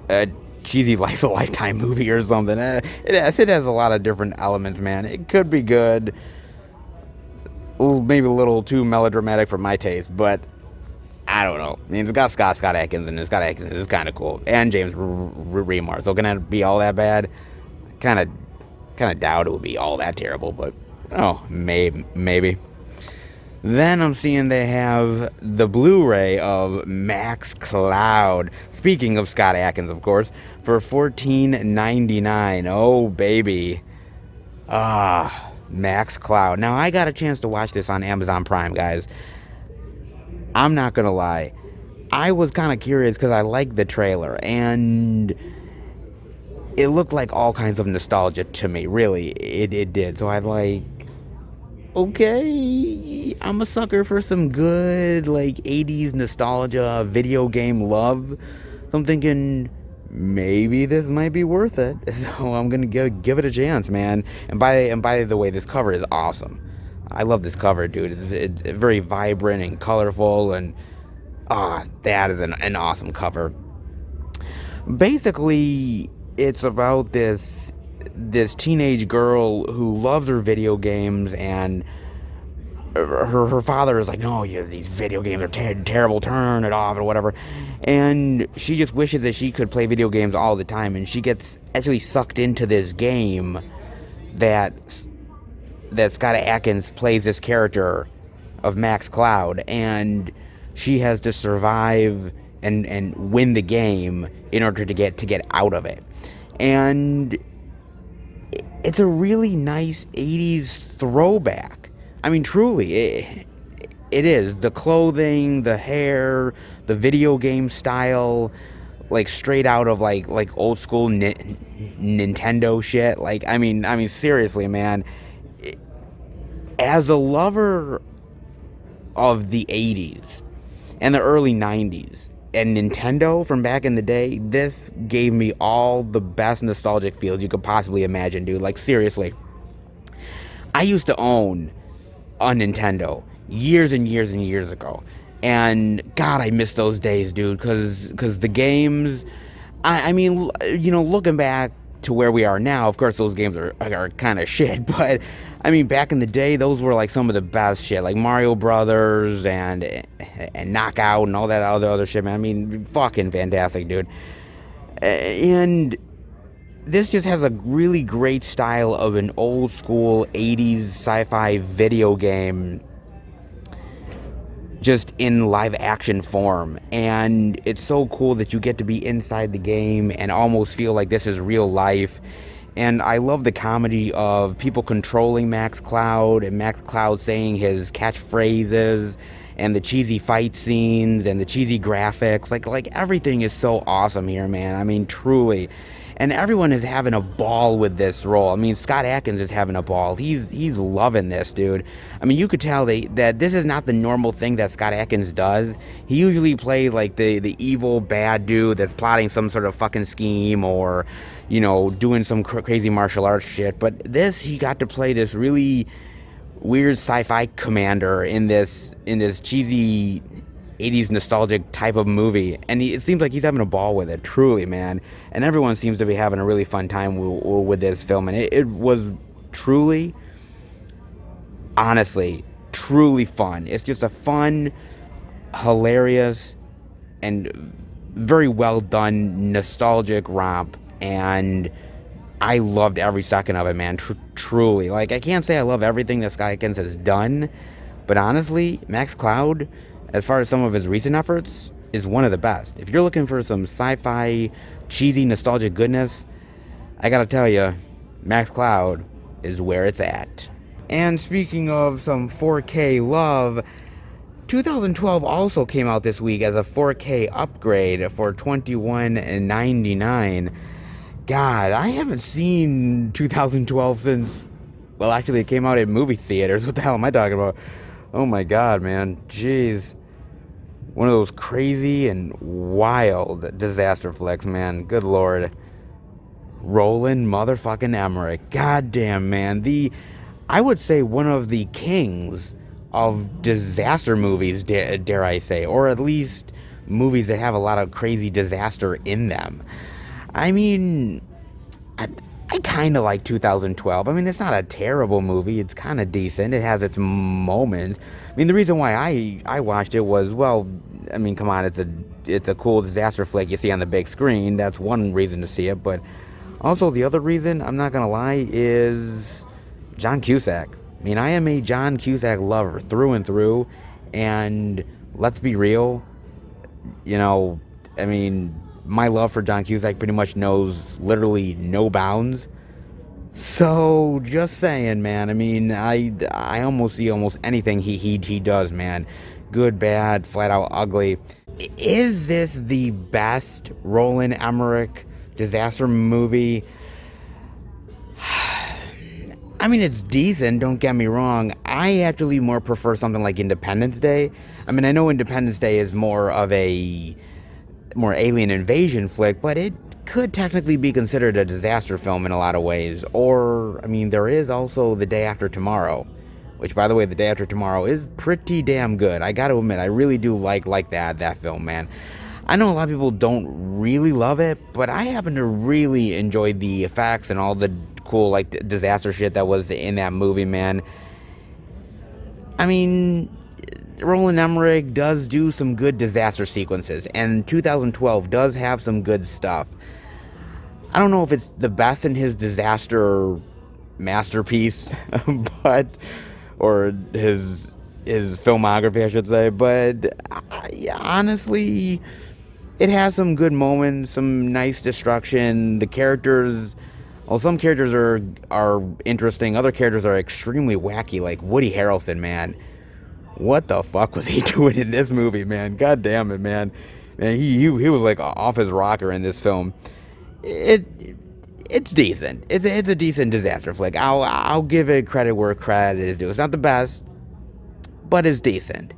a cheesy Life of a Lifetime movie or something. It has a lot of different elements, man. It could be good. Maybe a little too melodramatic for my taste, but I don't know. I mean, it's got Scott Adkins, and Scott Adkins is kind of cool, and James Remar. So can it be all that bad? Kind of doubt it would be all that terrible, but maybe. Then I'm seeing they have the Blu-ray of Max Cloud. Speaking of Scott Adkins, of course, for $14.99. Oh baby, Max Cloud. Now I got a chance to watch this on Amazon Prime, guys. I'm not gonna lie, I was kind of curious because I liked the trailer, and it looked like all kinds of nostalgia to me. Really, it did. So I like, okay, I'm a sucker for some good, like, 80s nostalgia, video game love. So I'm thinking, maybe this might be worth it. So I'm going to give it a chance, man. And by the way, this cover is awesome. I love this cover, dude. It's very vibrant and colorful, and that is an awesome cover. Basically, it's about this teenage girl who loves her video games, and her father is like, no, these video games are terrible, turn it off or whatever. And she just wishes that she could play video games all the time, and she gets actually sucked into this game that Scott Adkins plays this character of Max Cloud, and she has to survive and win the game in order to get out of it. And it's a really nice 80s throwback. I mean, truly, it is. The clothing, the hair, the video game style, like straight out of like old school Nintendo shit. Like, I mean, seriously, man. As a lover of the 80s and the early 90s and Nintendo from back in the day, this gave me all the best nostalgic feels you could possibly imagine, dude. Like, seriously. I used to own a Nintendo years and years and years ago. And, God, I miss those days, dude, because the games, I mean, looking back to where we are now, of course, those games are kind of shit, but, I mean, back in the day, those were, like, some of the best shit, like Mario Brothers and Knockout and all that other shit, man. I mean, fucking fantastic, dude. And this just has a really great style of an old school 80s sci-fi video game, just in live action form. And it's so cool that you get to be inside the game and almost feel like this is real life. And I love the comedy of people controlling Max Cloud, and Max Cloud saying his catchphrases, and the cheesy fight scenes and the cheesy graphics. Like everything is so awesome here, man. I mean, truly. And everyone is having a ball with this role. I mean, Scott Adkins is having a ball. He's loving this, dude. I mean, you could tell that this is not the normal thing that Scott Adkins does. He usually plays like the evil bad dude that's plotting some sort of fucking scheme, or, doing some crazy martial arts shit. But he got to play this really weird sci-fi commander in this cheesy 80s nostalgic type of movie, and it seems like he's having a ball with it, truly, man. And everyone seems to be having a really fun time with this film, and it was truly, honestly, truly fun. It's just a fun, hilarious, and very well done nostalgic romp, and I loved every second of it, man. Truly. Like, I can't say I love everything that Scott Adkins has done, but honestly, Max Cloud, as far as some of his recent efforts, is one of the best. If you're looking for some sci-fi, cheesy, nostalgic goodness, I gotta tell you, Max Cloud is where it's at. And speaking of some 4K love, 2012 also came out this week as a 4K upgrade for $21.99. God, I haven't seen 2012 since, well, actually, it came out in movie theaters. What the hell am I talking about? Oh my God, man. Jeez. One of those crazy and wild disaster flicks, man. Good Lord. Roland motherfucking Emmerich. Goddamn, man. I would say one of the kings of disaster movies, dare I say, or at least movies that have a lot of crazy disaster in them. I mean, I, I kind of like 2012. I mean, it's not a terrible movie. It's kind of decent. It has its moments. I mean, the reason why I watched it was, well, I mean, come on, it's a cool disaster flick you see on the big screen. That's one reason to see it. But also the other reason, I'm not gonna lie, is John Cusack. I mean, I am a John Cusack lover through and through. And let's be real, you know, I mean, my love for John Cusack pretty much knows literally no bounds. So just saying, man. I mean, I almost see almost anything he does, man. Good, bad, flat out ugly. Is this the best Roland Emmerich disaster movie? I mean, it's decent, don't get me wrong. I actually more prefer something like Independence Day. I mean, I know Independence Day is more of a more alien invasion flick, but it could technically be considered a disaster film in a lot of ways. Or, I mean, there is also The Day After Tomorrow, which, by the way, The Day After Tomorrow is pretty damn good. I gotta admit, I really do like that film, man. I know a lot of people don't really love it, but I happen to really enjoy the effects and all the cool, like, disaster shit that was in that movie, man. I mean, Roland Emmerich does do some good disaster sequences, and 2012 does have some good stuff. I don't know if it's the best in his disaster masterpiece, but, or his filmography, I should say, but honestly, it has some good moments, some nice destruction. The characters, well, some characters are interesting, other characters are extremely wacky, like Woody Harrelson, man. What the fuck was he doing in this movie, man? God damn it, man. Man, he was like off his rocker in this film. It's decent. It's a decent disaster flick. I'll give it credit where credit is due. It's not the best, but it's decent.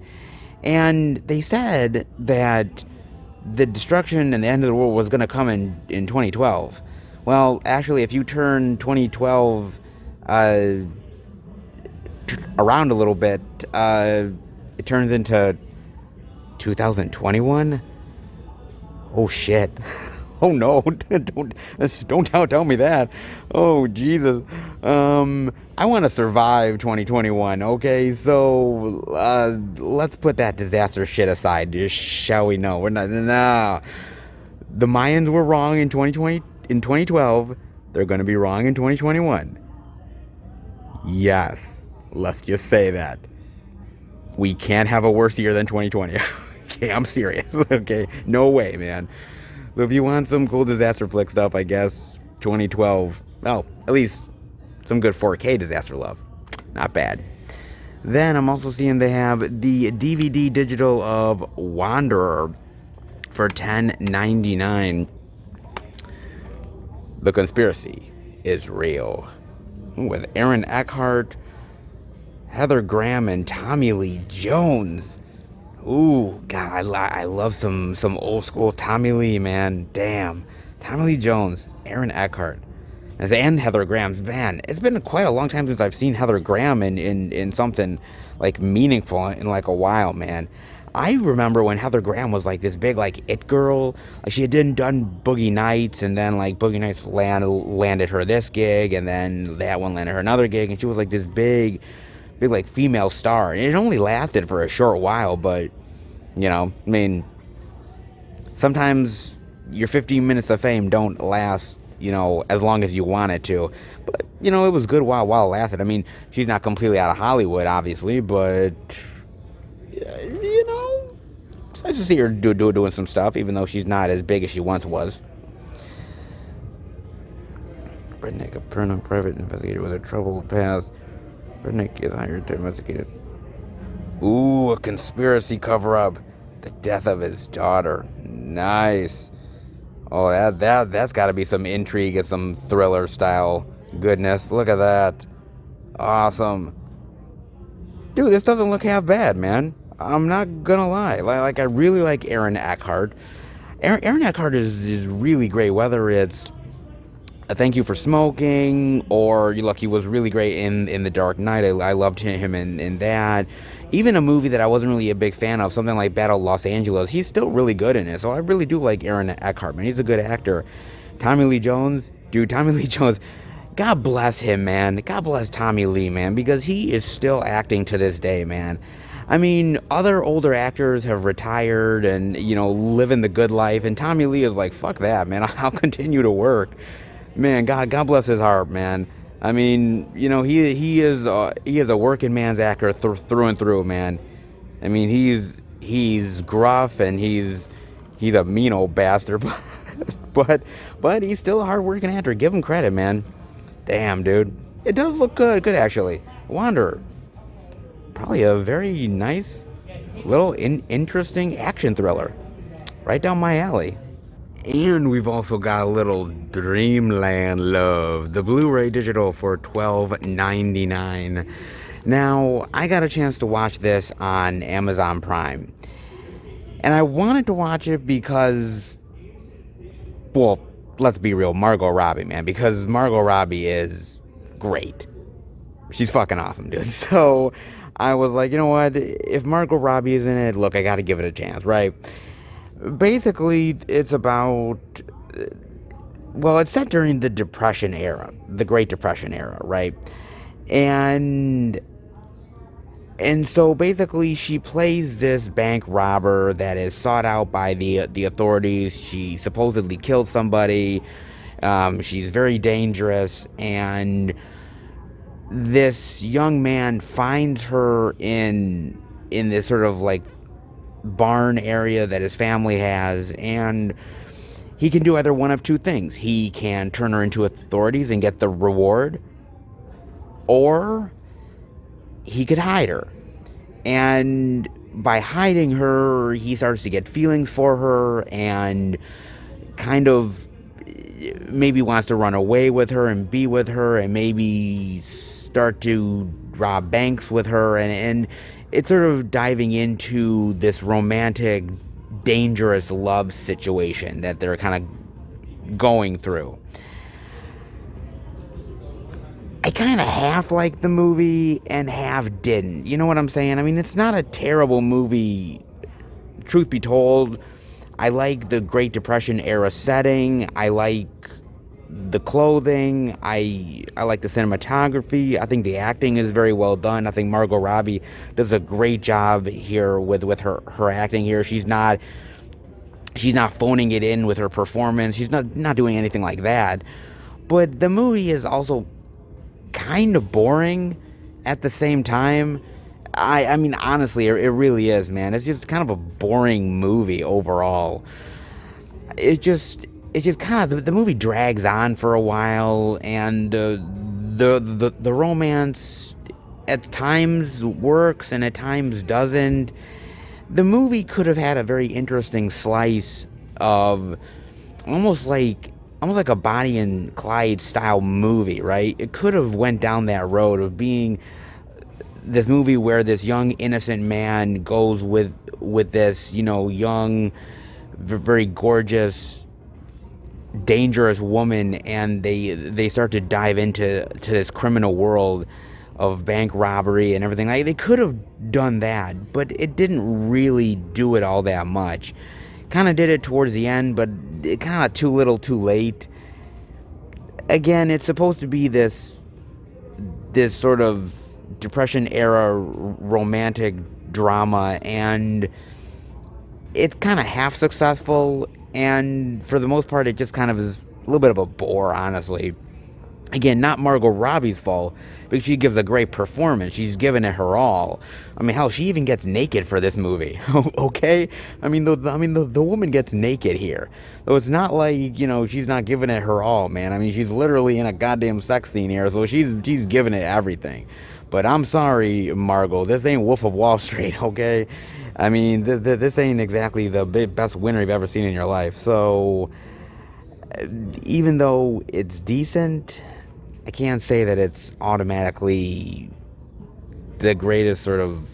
And they said that the destruction and the end of the world was going to come in 2012. Well, actually, if you turn 2012 around a little bit, it turns into 2021. Oh shit. Oh no, don't tell me that. Oh Jesus. I want to survive 2021. Okay, so let's put that disaster shit aside, shall we? No, we're not. No, the Mayans were wrong in 2012. They're going to be wrong in 2021. Yes, let's just say that we can't have a worse year than 2020. Okay, I'm serious. Okay, no way, man. So if you want some cool disaster flick stuff, I guess 2012, well, at least some good 4K disaster love. Not bad. Then I'm also seeing they have the DVD digital of Wanderer for $10.99. The Conspiracy is Real. With Aaron Eckhart, Heather Graham, and Tommy Lee Jones. Ooh, God, I love some old school Tommy Lee, man. Damn. Tommy Lee Jones, Aaron Eckhart, and Heather Graham. Man, it's been quite a long time since I've seen Heather Graham in something like meaningful in like a while, man. I remember when Heather Graham was like this big like it girl. Like she had done Boogie Nights, and then like Boogie Nights landed her this gig, and then that one landed her another gig, and she was like this big like female star. And it only lasted for a short while, but you know, I mean, sometimes your 15 minutes of fame don't last, you know, as long as you want it to. But you know, it was good while it lasted. I mean, she's not completely out of Hollywood, obviously, but you know, it's nice to see her doing some stuff, even though she's not as big as she once was. Redneck, a paranormal private investigator with a troubled past. Redneck is hired to investigate it. Ooh, a conspiracy cover-up. The death of his daughter. Nice. Oh, that's got to be some intrigue and some thriller style goodness. Look at that. Awesome. Dude, this doesn't look half bad, man. I'm not gonna lie. I really like Aaron Eckhart. Aaron Eckhart is really great, whether it's a Thank You for Smoking, or look, he was really great in The Dark Knight. I loved him in that. Even a movie that I wasn't really a big fan of, something like Battle of Los Angeles, he's still really good in it. So I really do like Aaron Eckhart, man. He's a good actor. Tommy Lee Jones, dude, Tommy Lee Jones, God bless him, man. God bless Tommy Lee, man, because he is still acting to this day, man. I mean, other older actors have retired and, living the good life, and Tommy Lee is like, fuck that, man. I'll continue to work. Man, God bless his heart, man. I mean, he is a working man's actor through and through, man. I mean, he's gruff and he's a mean old bastard, but he's still a hard-working actor. Give him credit, man. Damn, dude. It does look good actually. Wanderer. Probably a very nice, little interesting action thriller. Right down my alley. And we've also got a little Dreamland Love, the Blu-ray digital for $12.99. Now, I got a chance to watch this on Amazon Prime. And I wanted to watch it because, well, let's be real, Margot Robbie, man. Because Margot Robbie is great. She's fucking awesome, dude. So I was like, you know what? If Margot Robbie is in it, look, I gotta give it a chance, right? Basically, it's about, well, it's set during the Depression era, the Great Depression era, right? And so basically she plays this bank robber that is sought out by the authorities. She supposedly killed somebody. She's very dangerous, and this young man finds her in this sort of like barn area that his family has, and he can do either one of two things. He can turn her into authorities and get the reward, or he could hide her. And by hiding her, he starts to get feelings for her and kind of maybe wants to run away with her and be with her and maybe start to rob banks with her, and it's sort of diving into this romantic, dangerous love situation that they're kind of going through. I kind of half liked the movie and half didn't. You know what I'm saying? I mean, it's not a terrible movie, truth be told. I like the Great Depression era setting. I like the clothing. I like the cinematography. I think the acting is very well done. I think Margot Robbie does a great job here with her acting here. She's not phoning it in with her performance. She's not doing anything like that. But the movie is also kind of boring at the same time. I mean, honestly, it really is, man. It's just kind of a boring movie overall. It's just kind of, the movie drags on for a while, and the romance at times works and at times doesn't. The movie could have had a very interesting slice of almost like a Bonnie and Clyde style movie, right? It could have went down that road of being this movie where this young innocent man goes with this, young, very gorgeous, dangerous woman, and they start to dive into this criminal world of bank robbery and everything. Like, they could have done that, but it didn't really do it all that much. Kind of did it towards the end, but it kind of too little too late. Again, it's supposed to be this sort of Depression era romantic drama, and it's kind of half successful, and for the most part it just kind of is a little bit of a bore, honestly. Again, not Margot Robbie's fault, because she gives a great performance. She's giving it her all. I mean, hell, she even gets naked for this movie. Okay? I mean, the woman gets naked here. So it's not like, she's not giving it her all, man. I mean, she's literally in a goddamn sex scene here, so she's giving it everything. But I'm sorry, Margot, this ain't Wolf of Wall Street, okay? I mean, this ain't exactly the best winner you've ever seen in your life. So Even though it's decent, I can't say that it's automatically the greatest sort of,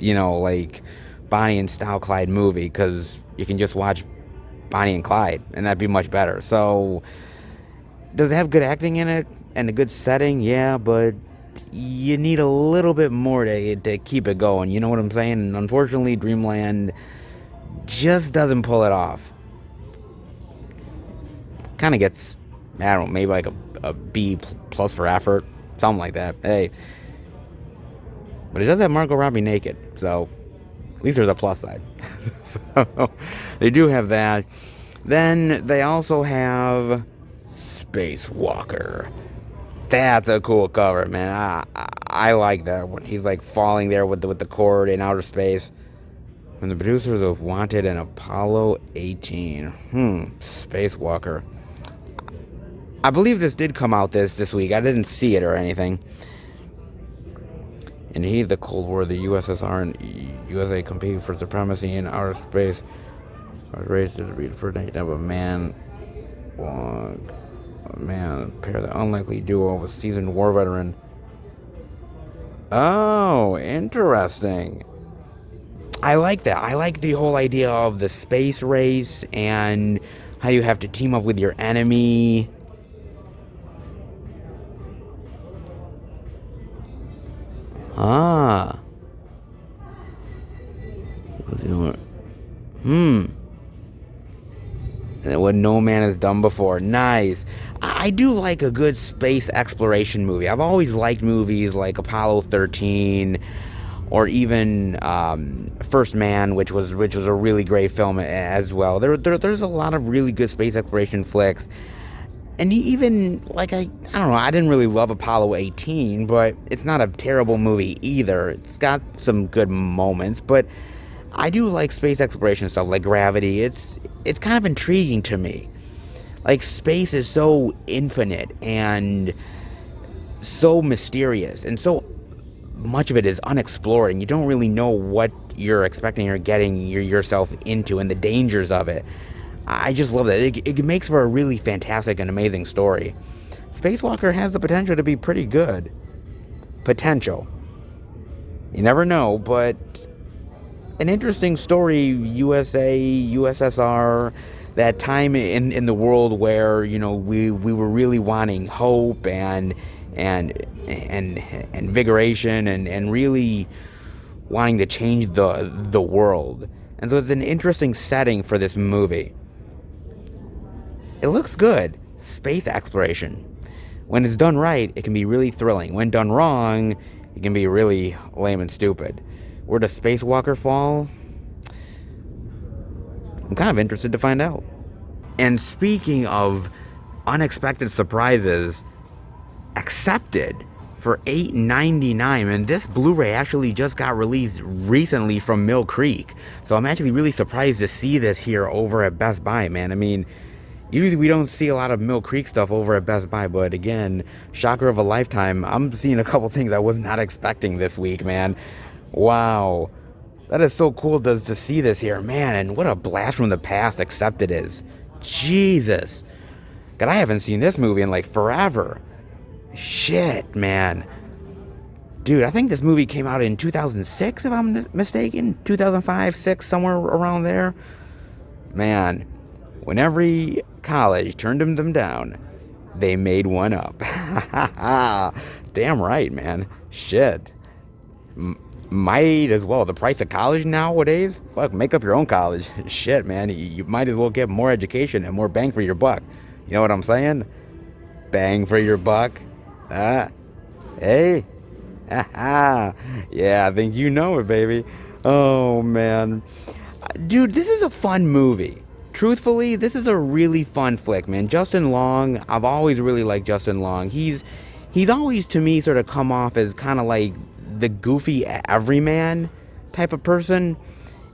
like Bonnie and Clyde movie, because you can just watch Bonnie and Clyde and that'd be much better. So, does it have good acting in it and a good setting? Yeah, but you need a little bit more to keep it going. You know what I'm saying? And unfortunately, Dreamland just doesn't pull it off. Kind of gets, I don't know, maybe like a B plus for effort, something like that. Hey, but it does have Margot Robbie naked, so at least there's a plus side. So, they do have that. Then they also have Spacewalker. That's a cool cover, man. I like that one. He's like falling there with the cord in outer space. From the producers of Wanted and Apollo 18. Spacewalker. I believe this did come out this week. I didn't see it or anything. In the heat of the Cold War, the USSR and USA competed for supremacy in outer space. A race to be for the of a man, pair the unlikely duo of a seasoned war veteran. Oh, interesting. I like that. I like the whole idea of the space race and how you have to team up with your enemy. Ah. What no man has done before. Nice. I do like a good space exploration movie. I've always liked movies like Apollo 13 or even First Man, which was a really great film as well. There's a lot of really good space exploration flicks. And even, like, I don't know, I didn't really love Apollo 18, but it's not a terrible movie either. It's got some good moments, but I do like space exploration stuff, like Gravity. It's kind of intriguing to me. Like, space is so infinite and so mysterious, and so much of it is unexplored, and you don't really know what you're expecting or getting yourself into and the dangers of it. I just love that. It makes for a really fantastic and amazing story. Spacewalker has the potential to be pretty good. Potential. You never know, but an interesting story. USA, USSR, that time in the world where, we were really wanting hope and invigoration and really wanting to change the world. And so it's an interesting setting for this movie. It looks good. Space exploration. When it's done right, it can be really thrilling. When done wrong, it can be really lame and stupid. Where does Spacewalker fall? I'm kind of interested to find out. And speaking of unexpected surprises, Accepted for $8.99, and this Blu-ray actually just got released recently from Mill Creek. So I'm actually really surprised to see this here over at Best Buy, man. I mean, usually we don't see a lot of Mill Creek stuff over at Best Buy, but again, shocker of a lifetime, I'm seeing a couple things I was not expecting this week, man. Wow. That is so cool to see this here, man, and what a blast from the past Accepted is. Jesus. God, I haven't seen this movie in like forever. Shit, man. Dude, I think this movie came out in 2006, if I'm mistaken. 2005, 6, somewhere around there. Man, when every college turned them down, they made one up. Damn right, man. Shit. Might as well. The price of college nowadays? Fuck, make up your own college. Shit, man. You might as well get more education and more bang for your buck. You know what I'm saying? Bang for your buck. Hey. Yeah, I think you know it, baby. Oh, man. Dude, this is a fun movie. Truthfully, this is a really fun flick, man. Justin Long, I've always really liked Justin Long. He's always, to me, sort of come off as kind of like the goofy everyman type of person.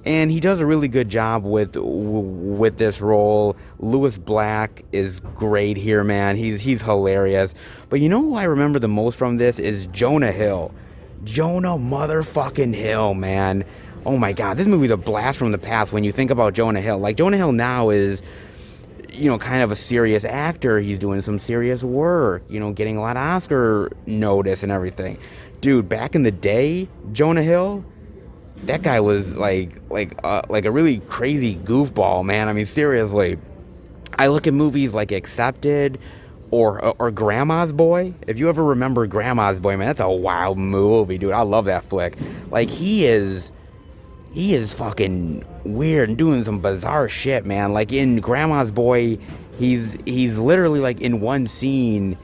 And he does a really good job with this role. Lewis Black is great here, man. He's hilarious. But you know who I remember the most from this is Jonah Hill. Jonah motherfucking Hill, man. Oh my God, this movie's a blast from the past when you think about Jonah Hill. Like, Jonah Hill now is kind of a serious actor. He's doing some serious work, getting a lot of Oscar notice and everything. Dude, back in the day, Jonah Hill, that guy was like a really crazy goofball, man. I mean, seriously. I look at movies like Accepted or Grandma's Boy. If you ever remember Grandma's Boy, man, that's a wild movie, dude. I love that flick. Like he is fucking weird and doing some bizarre shit, man. Like in Grandma's Boy, he's literally like in one scene,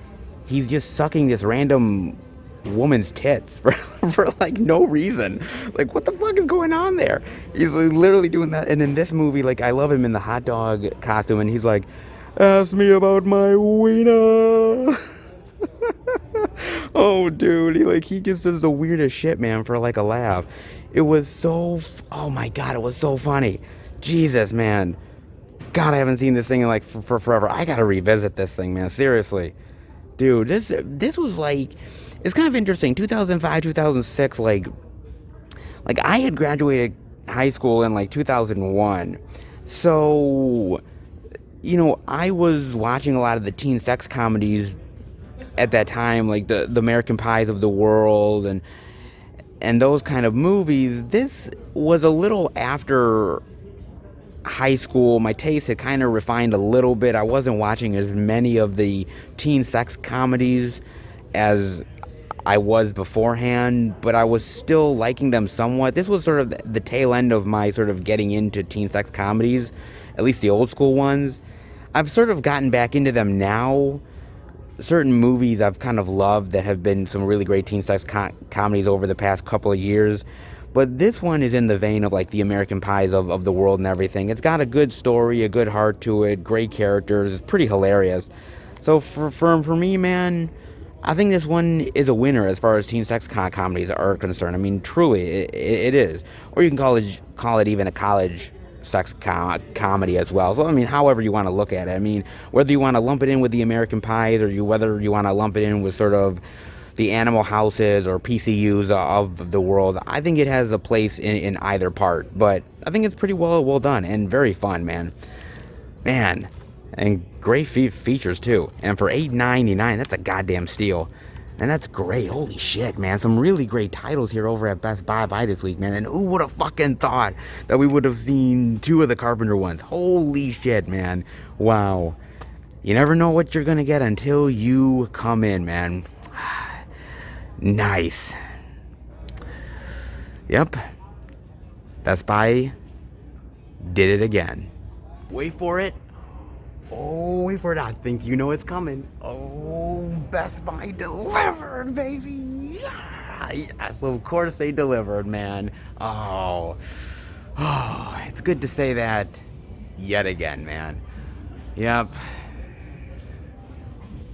he's just sucking this random woman's tits for like no reason. Like what the fuck is going on there? He's like, literally doing that. And in this movie, like I love him in the hot dog costume, and he's like, "Ask me about my wiener." Oh, dude, he just does the weirdest shit, man, for like a laugh. It was oh my god, it was so funny. Jesus, man. God, I haven't seen this thing in like for forever. I gotta revisit this thing, man. Seriously, dude. This was like, it's kind of interesting. 2005, 2006, like I had graduated high school in like 2001, so I was watching a lot of the teen sex comedies at that time, like the American Pies of the world and those kind of movies. This was a little after high school. My taste had kind of refined a little bit. I wasn't watching as many of the teen sex comedies as I was beforehand, but I was still liking them somewhat. This was sort of the tail end of my sort of getting into teen sex comedies, at least the old school ones. I've sort of gotten back into them now. Certain movies I've kind of loved that have been some really great teen sex comedies over the past couple of years. But this one is in the vein of like the American Pies of the world and everything. It's got a good story, a good heart to it, great characters. It's pretty hilarious. So for me, man, I think this one is a winner as far as teen sex comedies are concerned. I mean, truly, it is. Or you can call it even a college sex comedy as well. So I mean, however you want to look at it. I mean, whether you want to lump it in with the American Pies or whether you want to lump it in with sort of the Animal Houses or PCUs of the world, I think it has a place in either part. But I think it's pretty well done and very fun, man. And great features too. And for $8.99, that's a goddamn steal. And that's great. Holy shit, man. Some really great titles here over at Best Buy this week, man. And who would have fucking thought that we would have seen two of the Carpenter ones? Holy shit, man. Wow. You never know what you're going to get until you come in, man. Nice. Yep. Best Buy did it again. Wait for it. Oh, wait for it. I think you know it's coming. Oh, Best Buy delivered, baby. Yeah. Yes, of course they delivered, man. Oh, it's good to say that yet again, man. Yep.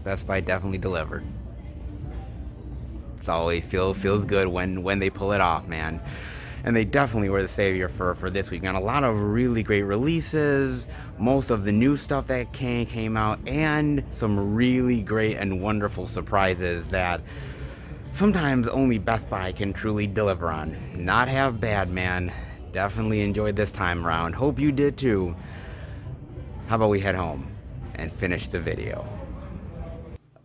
Best Buy definitely delivered. It's always feels good when they pull it off, man. And they definitely were the savior for this week. And a lot of really great releases, most of the new stuff that came out, and some really great and wonderful surprises that sometimes only Best Buy can truly deliver on. Not half bad, man. Definitely enjoyed this time around. Hope you did too. How about we head home and finish the video?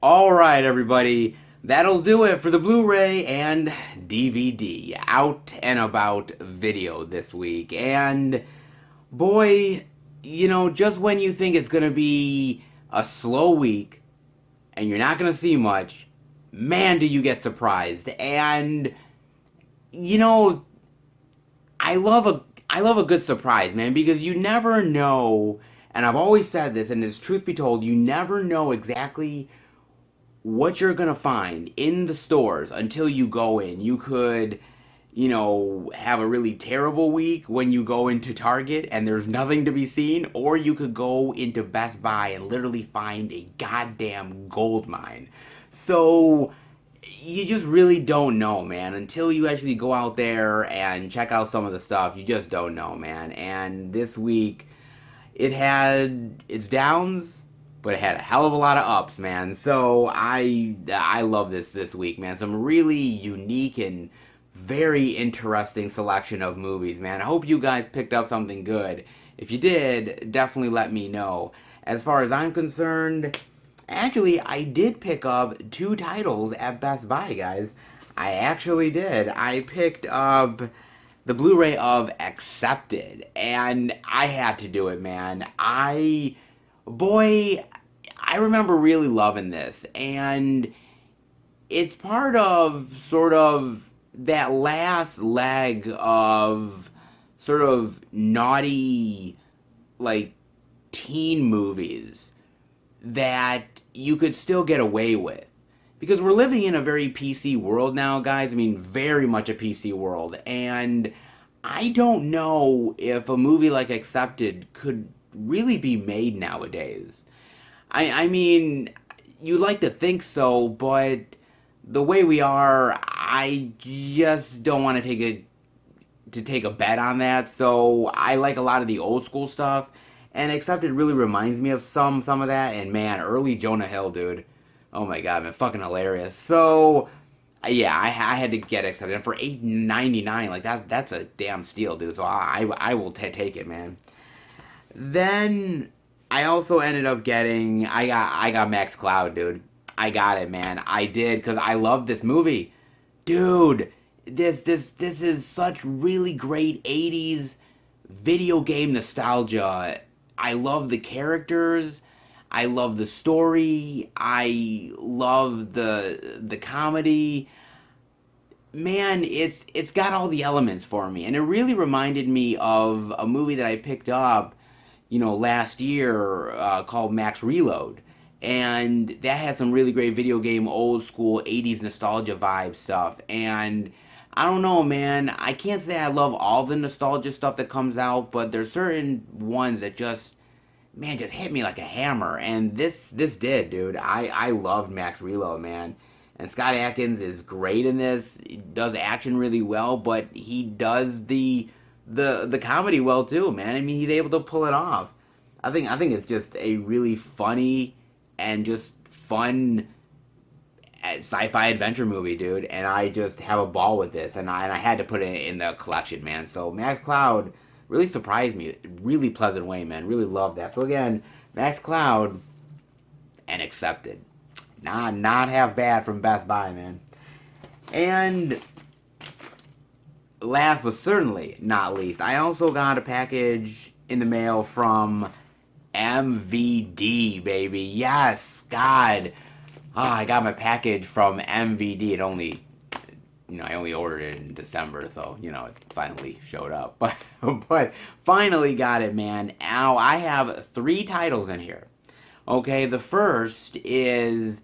Alright, everybody. That'll do it for the Blu-ray and DVD out and about video this week. And boy, just when you think it's going to be a slow week and you're not going to see much, man, do you get surprised. And I love a good surprise, man, because you never know, and I've always said this, and it's truth be told, you never know exactly what you're gonna find in the stores until you go in. You could, have a really terrible week when you go into Target and there's nothing to be seen, or you could go into Best Buy and literally find a goddamn gold mine. So you just really don't know, man, until you actually go out there and check out some of the stuff. You just don't know, man. And this week, it had its downs, but it had a hell of a lot of ups, man. So I love this week, man. Some really unique and very interesting selection of movies, man. I hope you guys picked up something good. If you did, definitely let me know. as far as I'm concerned, actually, I did pick up 2 titles at Best Buy, guys. I actually did. I picked up the Blu-ray of Accepted, and I had to do it, man. Boy, I remember really loving this, and it's part of sort of that last leg of sort of naughty, like, teen movies that you could still get away with. Because we're living in a very PC world now, guys. I mean, very much a PC world. And I don't know if a movie like Accepted could really be made nowadays. I mean, you'd like to think so, but the way we are, I just don't want to take a bet on that. So I like a lot of the old school stuff, and Accepted really reminds me of some of that. And man, early Jonah Hill, dude. Oh my god, man, fucking hilarious. So yeah, I had to get Accepted, and for $8.99, like that's a damn steal, dude. So I will take it, man. Then I also ended up getting I got Max Cloud, dude. I got it, man. I did, because I love this movie. Dude, this is such really great 80s video game nostalgia. I love the characters. I love the story. I love the comedy. Man, it's got all the elements for me. And it really reminded me of a movie that I picked up, last year, called Max Reload. And that had some really great video game, old school 80s nostalgia vibe stuff. And I don't know, man. I can't say I love all the nostalgia stuff that comes out, but there's certain ones that just hit me like a hammer. And this did, dude. I loved Max Reload, man. And Scott Adkins is great in this. He does action really well, but he does the comedy well too, man. I mean, he's able to pull it off. I think it's just a really funny and just fun sci-fi adventure movie, dude. And I just have a ball with this, and I had to put it in the collection, man. So Max Cloud really surprised me, really pleasant way, man. Really love that. So again, Max Cloud and Accepted, not half bad from Best Buy, man. And last but certainly not least, I also got a package in the mail from MVD, baby. Yes, God. I got my package from MVD. It only, I only ordered it in December, so, it finally showed up. But finally got it, man. Now, I have 3 titles in here. Okay, the first is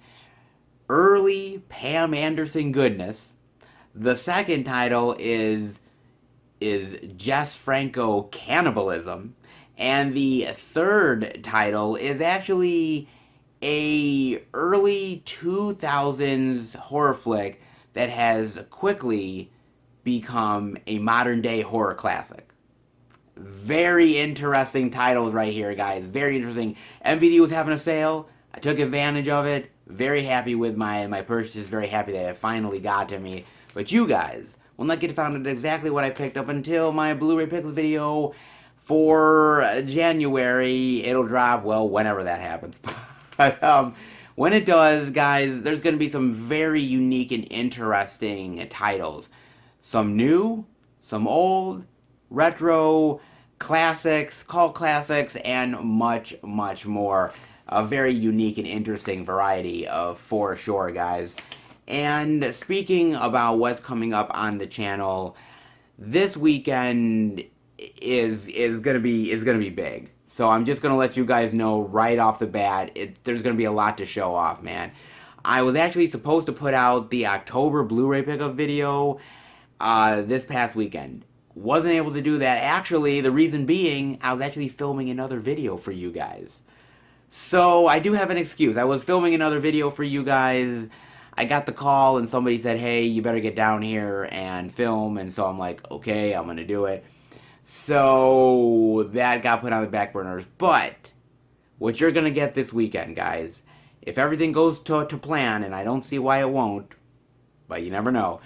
early Pam Anderson goodness. The second title is Jess Franco cannibalism. And the third title is actually a early 2000s horror flick that has quickly become a modern day horror classic. Very interesting titles right here, guys. Very interesting. MVD was having a sale. I took advantage of it. Very happy with my purchase. Very happy that it finally got to me. But you guys will not get to find out exactly what I picked up until my Blu-ray Picks video for January. It'll drop, well, whenever that happens. But when it does, guys, there's going to be some very unique and interesting titles. Some new, some old, retro, classics, cult classics, and much, much more. A very unique and interesting variety of, for sure, guys. And speaking about what's coming up on the channel, this weekend is gonna be big. So I'm just gonna let you guys know right off the bat, there's gonna be a lot to show off, man. I was actually supposed to put out the October Blu-ray pickup video this past weekend. Wasn't able to do that. Actually, the reason being, I was actually filming another video for you guys. So I do have an excuse. I was filming another video for you guys. I got the call and somebody said, hey, you better get down here and film. And so I'm like, okay, I'm going to do it. So that got put on the back burners. But what you're going to get this weekend, guys, if everything goes to plan, and I don't see why it won't, but you never know,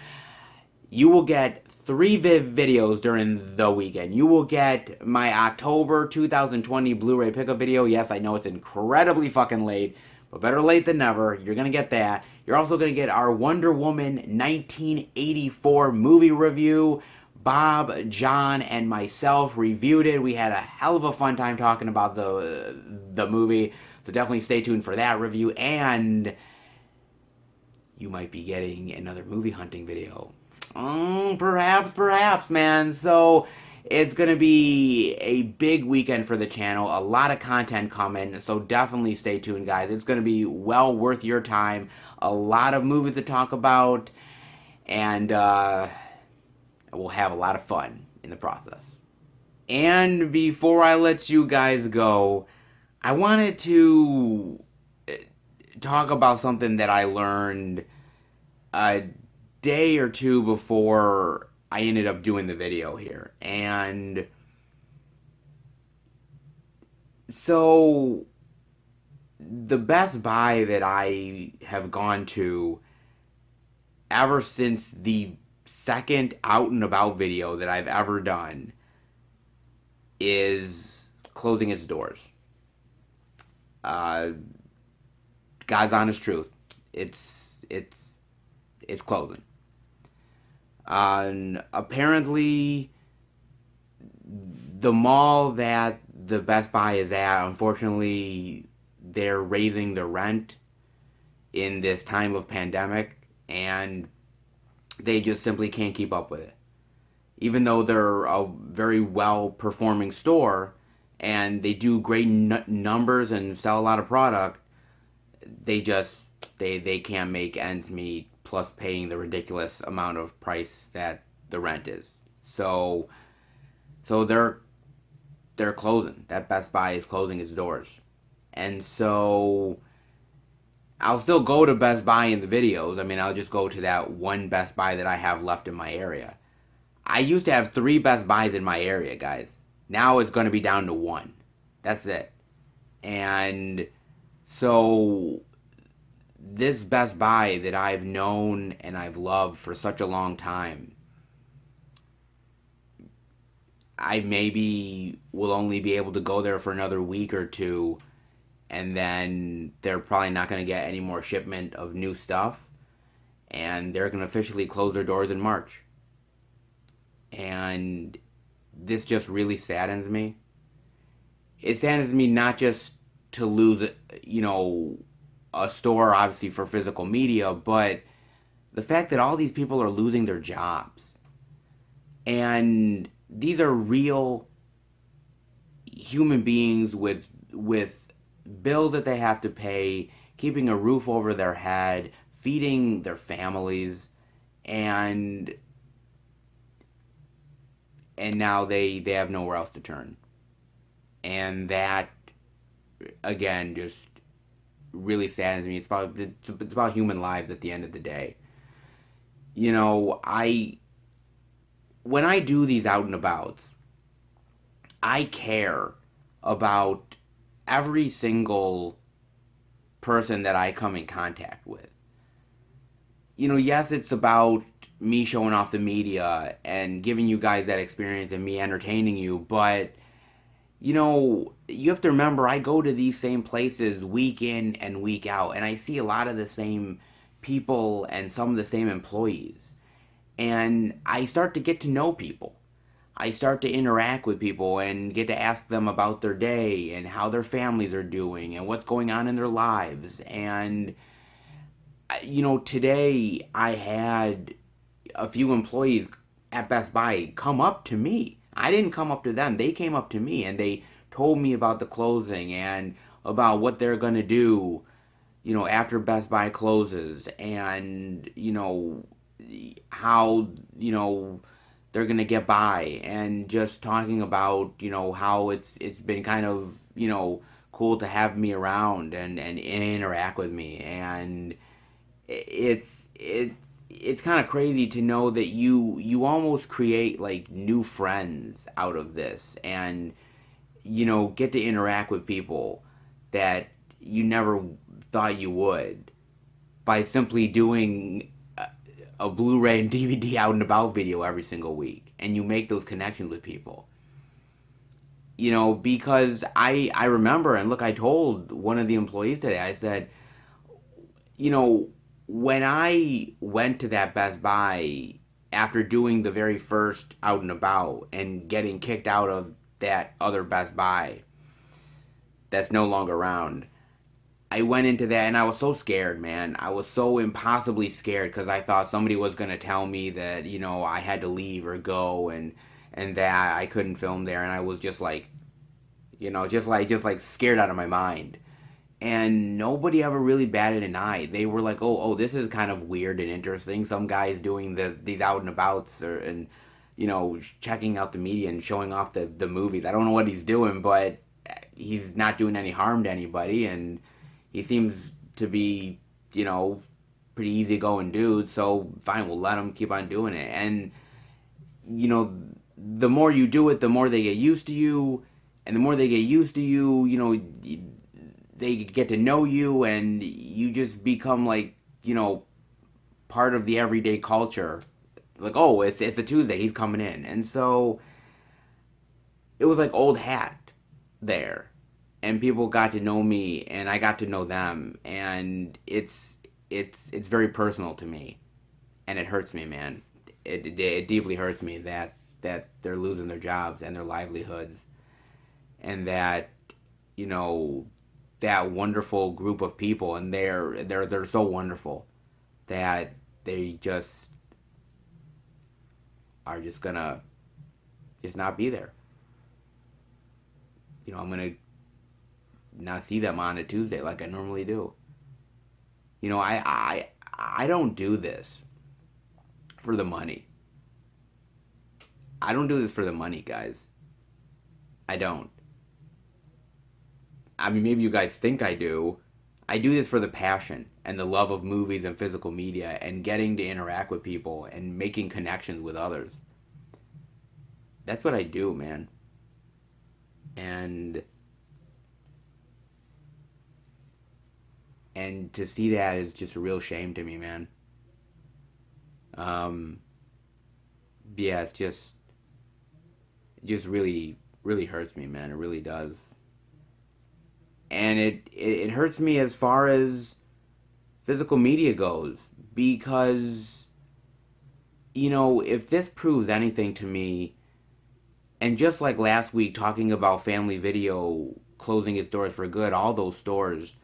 you will get three videos during the weekend. You will get my October 2020 Blu-ray pickup video. Yes, I know it's incredibly fucking late, but better late than never. You're going to get that. You're also going to get our Wonder Woman 1984 movie review. Bob, John, and myself reviewed it. We had a hell of a fun time talking about the movie. So definitely stay tuned for that review. And you might be getting another movie hunting video. Perhaps, man. So it's going to be a big weekend for the channel. A lot of content coming. So definitely stay tuned, guys. It's going to be well worth your time. A lot of movies to talk about. And we'll have a lot of fun in the process. And before I let you guys go, I wanted to talk about something that I learned a day or two before I ended up doing the video here. And so the Best Buy that I have gone to ever since the second out and about video that I've ever done is closing its doors. God's honest truth. It's closing. Apparently, the mall that the Best Buy is at, unfortunately, they're raising the rent in this time of pandemic, and they just simply can't keep up with it. Even though they're a very well-performing store, and they do great numbers and sell a lot of product, they can't make ends meet, plus paying the ridiculous amount of price that the rent is. So they're closing. That Best Buy is closing its doors. And so I'll still go to Best Buy in the videos. I mean, I'll just go to that one Best Buy that I have left in my area. I used to have 3 Best Buys in my area, guys. Now it's going to be down to 1. That's it. And so this Best Buy that I've known and I've loved for such a long time, I maybe will only be able to go there for another week or two, and then they're probably not going to get any more shipment of new stuff, and they're going to officially close their doors in March. And this just really saddens me. It saddens me not just to lose, a store, obviously, for physical media, but the fact that all these people are losing their jobs. And these are real human beings with bills that they have to pay, keeping a roof over their head, feeding their families, and now they have nowhere else to turn. And that, again, just really saddens me. It's about human lives at the end of the day. When I do these out and abouts, I care about every single person that I come in contact with. Yes, it's about me showing off the media and giving you guys that experience and me entertaining you, but you have to remember, I go to these same places week in and week out, and I see a lot of the same people and some of the same employees. And I start to get to know people. I start to interact with people and get to ask them about their day and how their families are doing and what's going on in their lives. And, today I had a few employees at Best Buy come up to me. I didn't come up to them. They came up to me and they told me about the closing and about what they're going to do, after Best Buy closes, and, how, they're going to get by, and just talking about, how it's been kind of, cool to have me around and interact with me. And it's kind of crazy to know that you almost create like new friends out of this, and get to interact with people that you never thought you would, by simply doing a Blu-ray and DVD out and about video every single week, and you make those connections with people. Because I remember, and look, I told one of the employees today, I said, you know, when I went to that Best Buy after doing the very first out and about and getting kicked out of that other Best Buy that's no longer around, I went into that and I was so scared, man. I was so impossibly scared because I thought somebody was going to tell me that, I had to leave or go, and that I couldn't film there, and I was just like, just like scared out of my mind. And nobody ever really batted an eye. They were like, "Oh, this is kind of weird and interesting. Some guy's doing these out and abouts, and checking out the media and showing off the movies. I don't know what he's doing, but he's not doing any harm to anybody, and he seems to be, pretty easygoing dude. So fine, we'll let him keep on doing it." And the more you do it, the more they get used to you, and the more they get used to you, they get to know you, and you just become like, part of the everyday culture. Like, oh, it's a Tuesday, he's coming in. And so it was like old hat there. And people got to know me, and I got to know them, and it's very personal to me. And it hurts me, man. It deeply hurts me that they're losing their jobs and their livelihoods, and that, that wonderful group of people, and they're so wonderful that they just are just gonna just not be there. I'm gonna not see them on a Tuesday like I normally do. I don't do this for the money. I don't do this for the money, guys. I don't. I mean, maybe you guys think I do. I do this for the passion and the love of movies and physical media and getting to interact with people and making connections with others. That's what I do, man. And to see that is just a real shame to me, man. Um, yeah, it just really, really hurts me, man. It really does. And it hurts me as far as physical media goes, because if this proves anything to me, and just like last week talking about Family Video closing its doors for good, all those stores,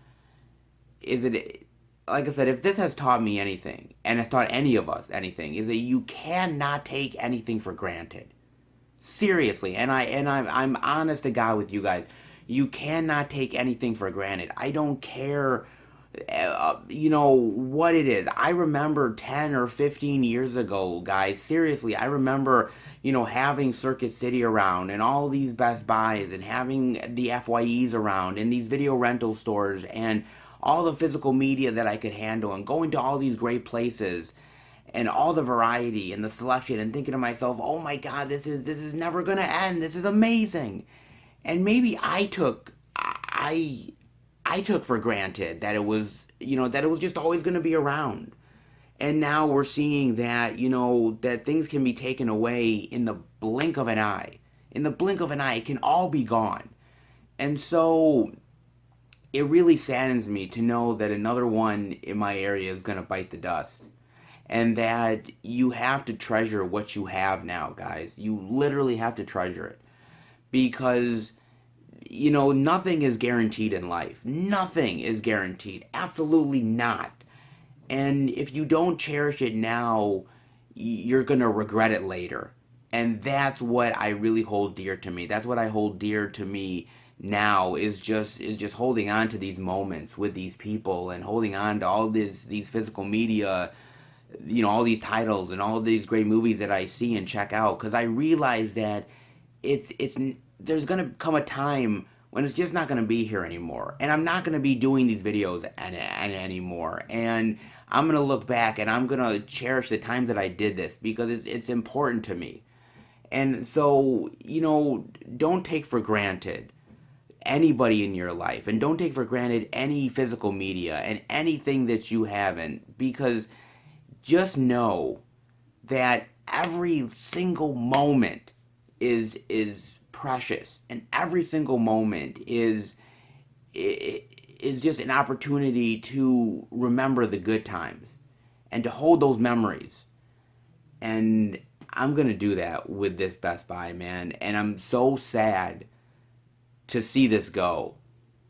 is it, like I said, if this has taught me anything, and has taught any of us anything, is that you cannot take anything for granted. Seriously, I'm honest to God with you guys. You cannot take anything for granted. I don't care, what it is. I remember 10 or 15 years ago, guys. Seriously, I remember, having Circuit City around, and all these Best Buys, and having the FYEs around, and these video rental stores, and all the physical media that I could handle, and going to all these great places, and all the variety and the selection, and thinking to myself, oh my God, this is never gonna end. This is amazing. And maybe I took for granted that it was, that it was just always gonna be around. And now we're seeing that, that things can be taken away in the blink of an eye. In the blink of an eye, it can all be gone. And so it really saddens me to know that another one in my area is gonna bite the dust. And that you have to treasure what you have now, guys. You literally have to treasure it. Because, nothing is guaranteed in life. Nothing is guaranteed. Absolutely not. And if you don't cherish it now, you're going to regret it later. And that's what I really hold dear to me. That's what I hold dear to me now, is just holding on to these moments with these people, and holding on to all these physical media, all these titles and all of these great movies that I see and check out, because I realize that it's there's gonna come a time when it's just not gonna be here anymore, and I'm not gonna be doing these videos and anymore, and I'm gonna look back and I'm gonna cherish the times that I did this, because it's important to me. And so, don't take for granted anybody in your life, and don't take for granted any physical media and anything that you haven't, because just know that every single moment is precious, and every single moment is just an opportunity to remember the good times and to hold those memories. And I'm gonna do that with this Best Buy, man. And I'm so sad to see this go.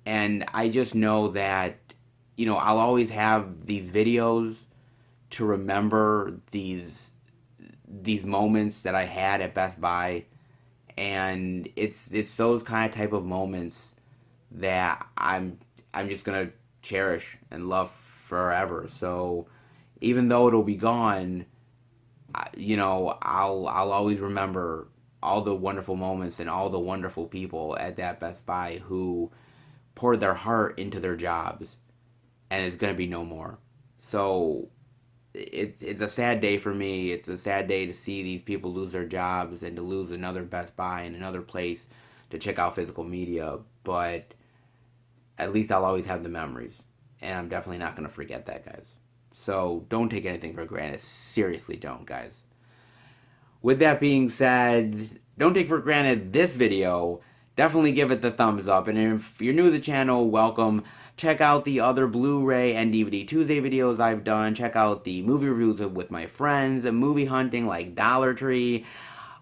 And I just know that, I'll always have these videos to remember these moments that I had at Best Buy. And it's those kind of type of moments that I'm just gonna cherish and love forever. So even though it'll be gone, I'll always remember all the wonderful moments and all the wonderful people at that Best Buy who poured their heart into their jobs, and it's gonna be no more. So it's a sad day for me. It's a sad day to see these people lose their jobs and to lose another Best Buy and another place to check out physical media. But at least I'll always have the memories, and I'm definitely not gonna forget that, guys. So don't take anything for granted. Seriously, don't, guys. With that being said, don't take for granted this video. Definitely give it the thumbs up. And if you're new to the channel, welcome. Check out the other Blu-ray and DVD Tuesday videos I've done. Check out the movie reviews with my friends, movie hunting like Dollar Tree.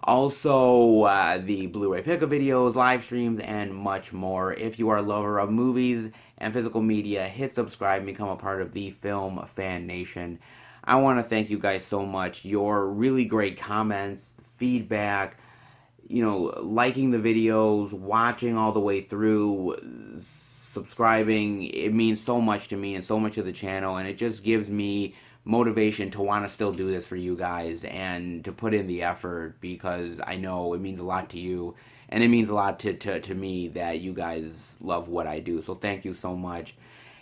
Also, the Blu-ray pickup videos, live streams, and much more. If you are a lover of movies and physical media, hit subscribe and become a part of the Film Fan Nation. I want to thank you guys so much. Your really great comments, feedback, liking the videos, watching all the way through, subscribing. It means so much to me and so much to the channel, and it just gives me motivation to want to still do this for you guys and to put in the effort, because I know it means a lot to you and it means a lot to me that you guys love what I do. So thank you so much,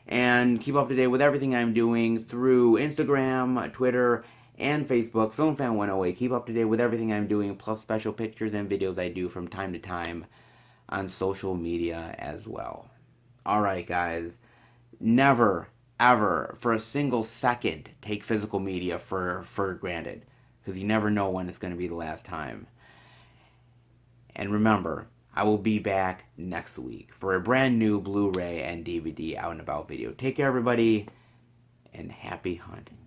and keep up to date with everything I'm doing through Instagram, Twitter, and Facebook, FilmFan108. Keep up to date with everything I'm doing, plus special pictures and videos I do from time to time on social media as well. Alright, guys, never ever for a single second take physical media for granted, because you never know when it's going to be the last time. And remember, I will be back next week for a brand new Blu-ray and DVD Out and About video. Take care, everybody, and happy hunting.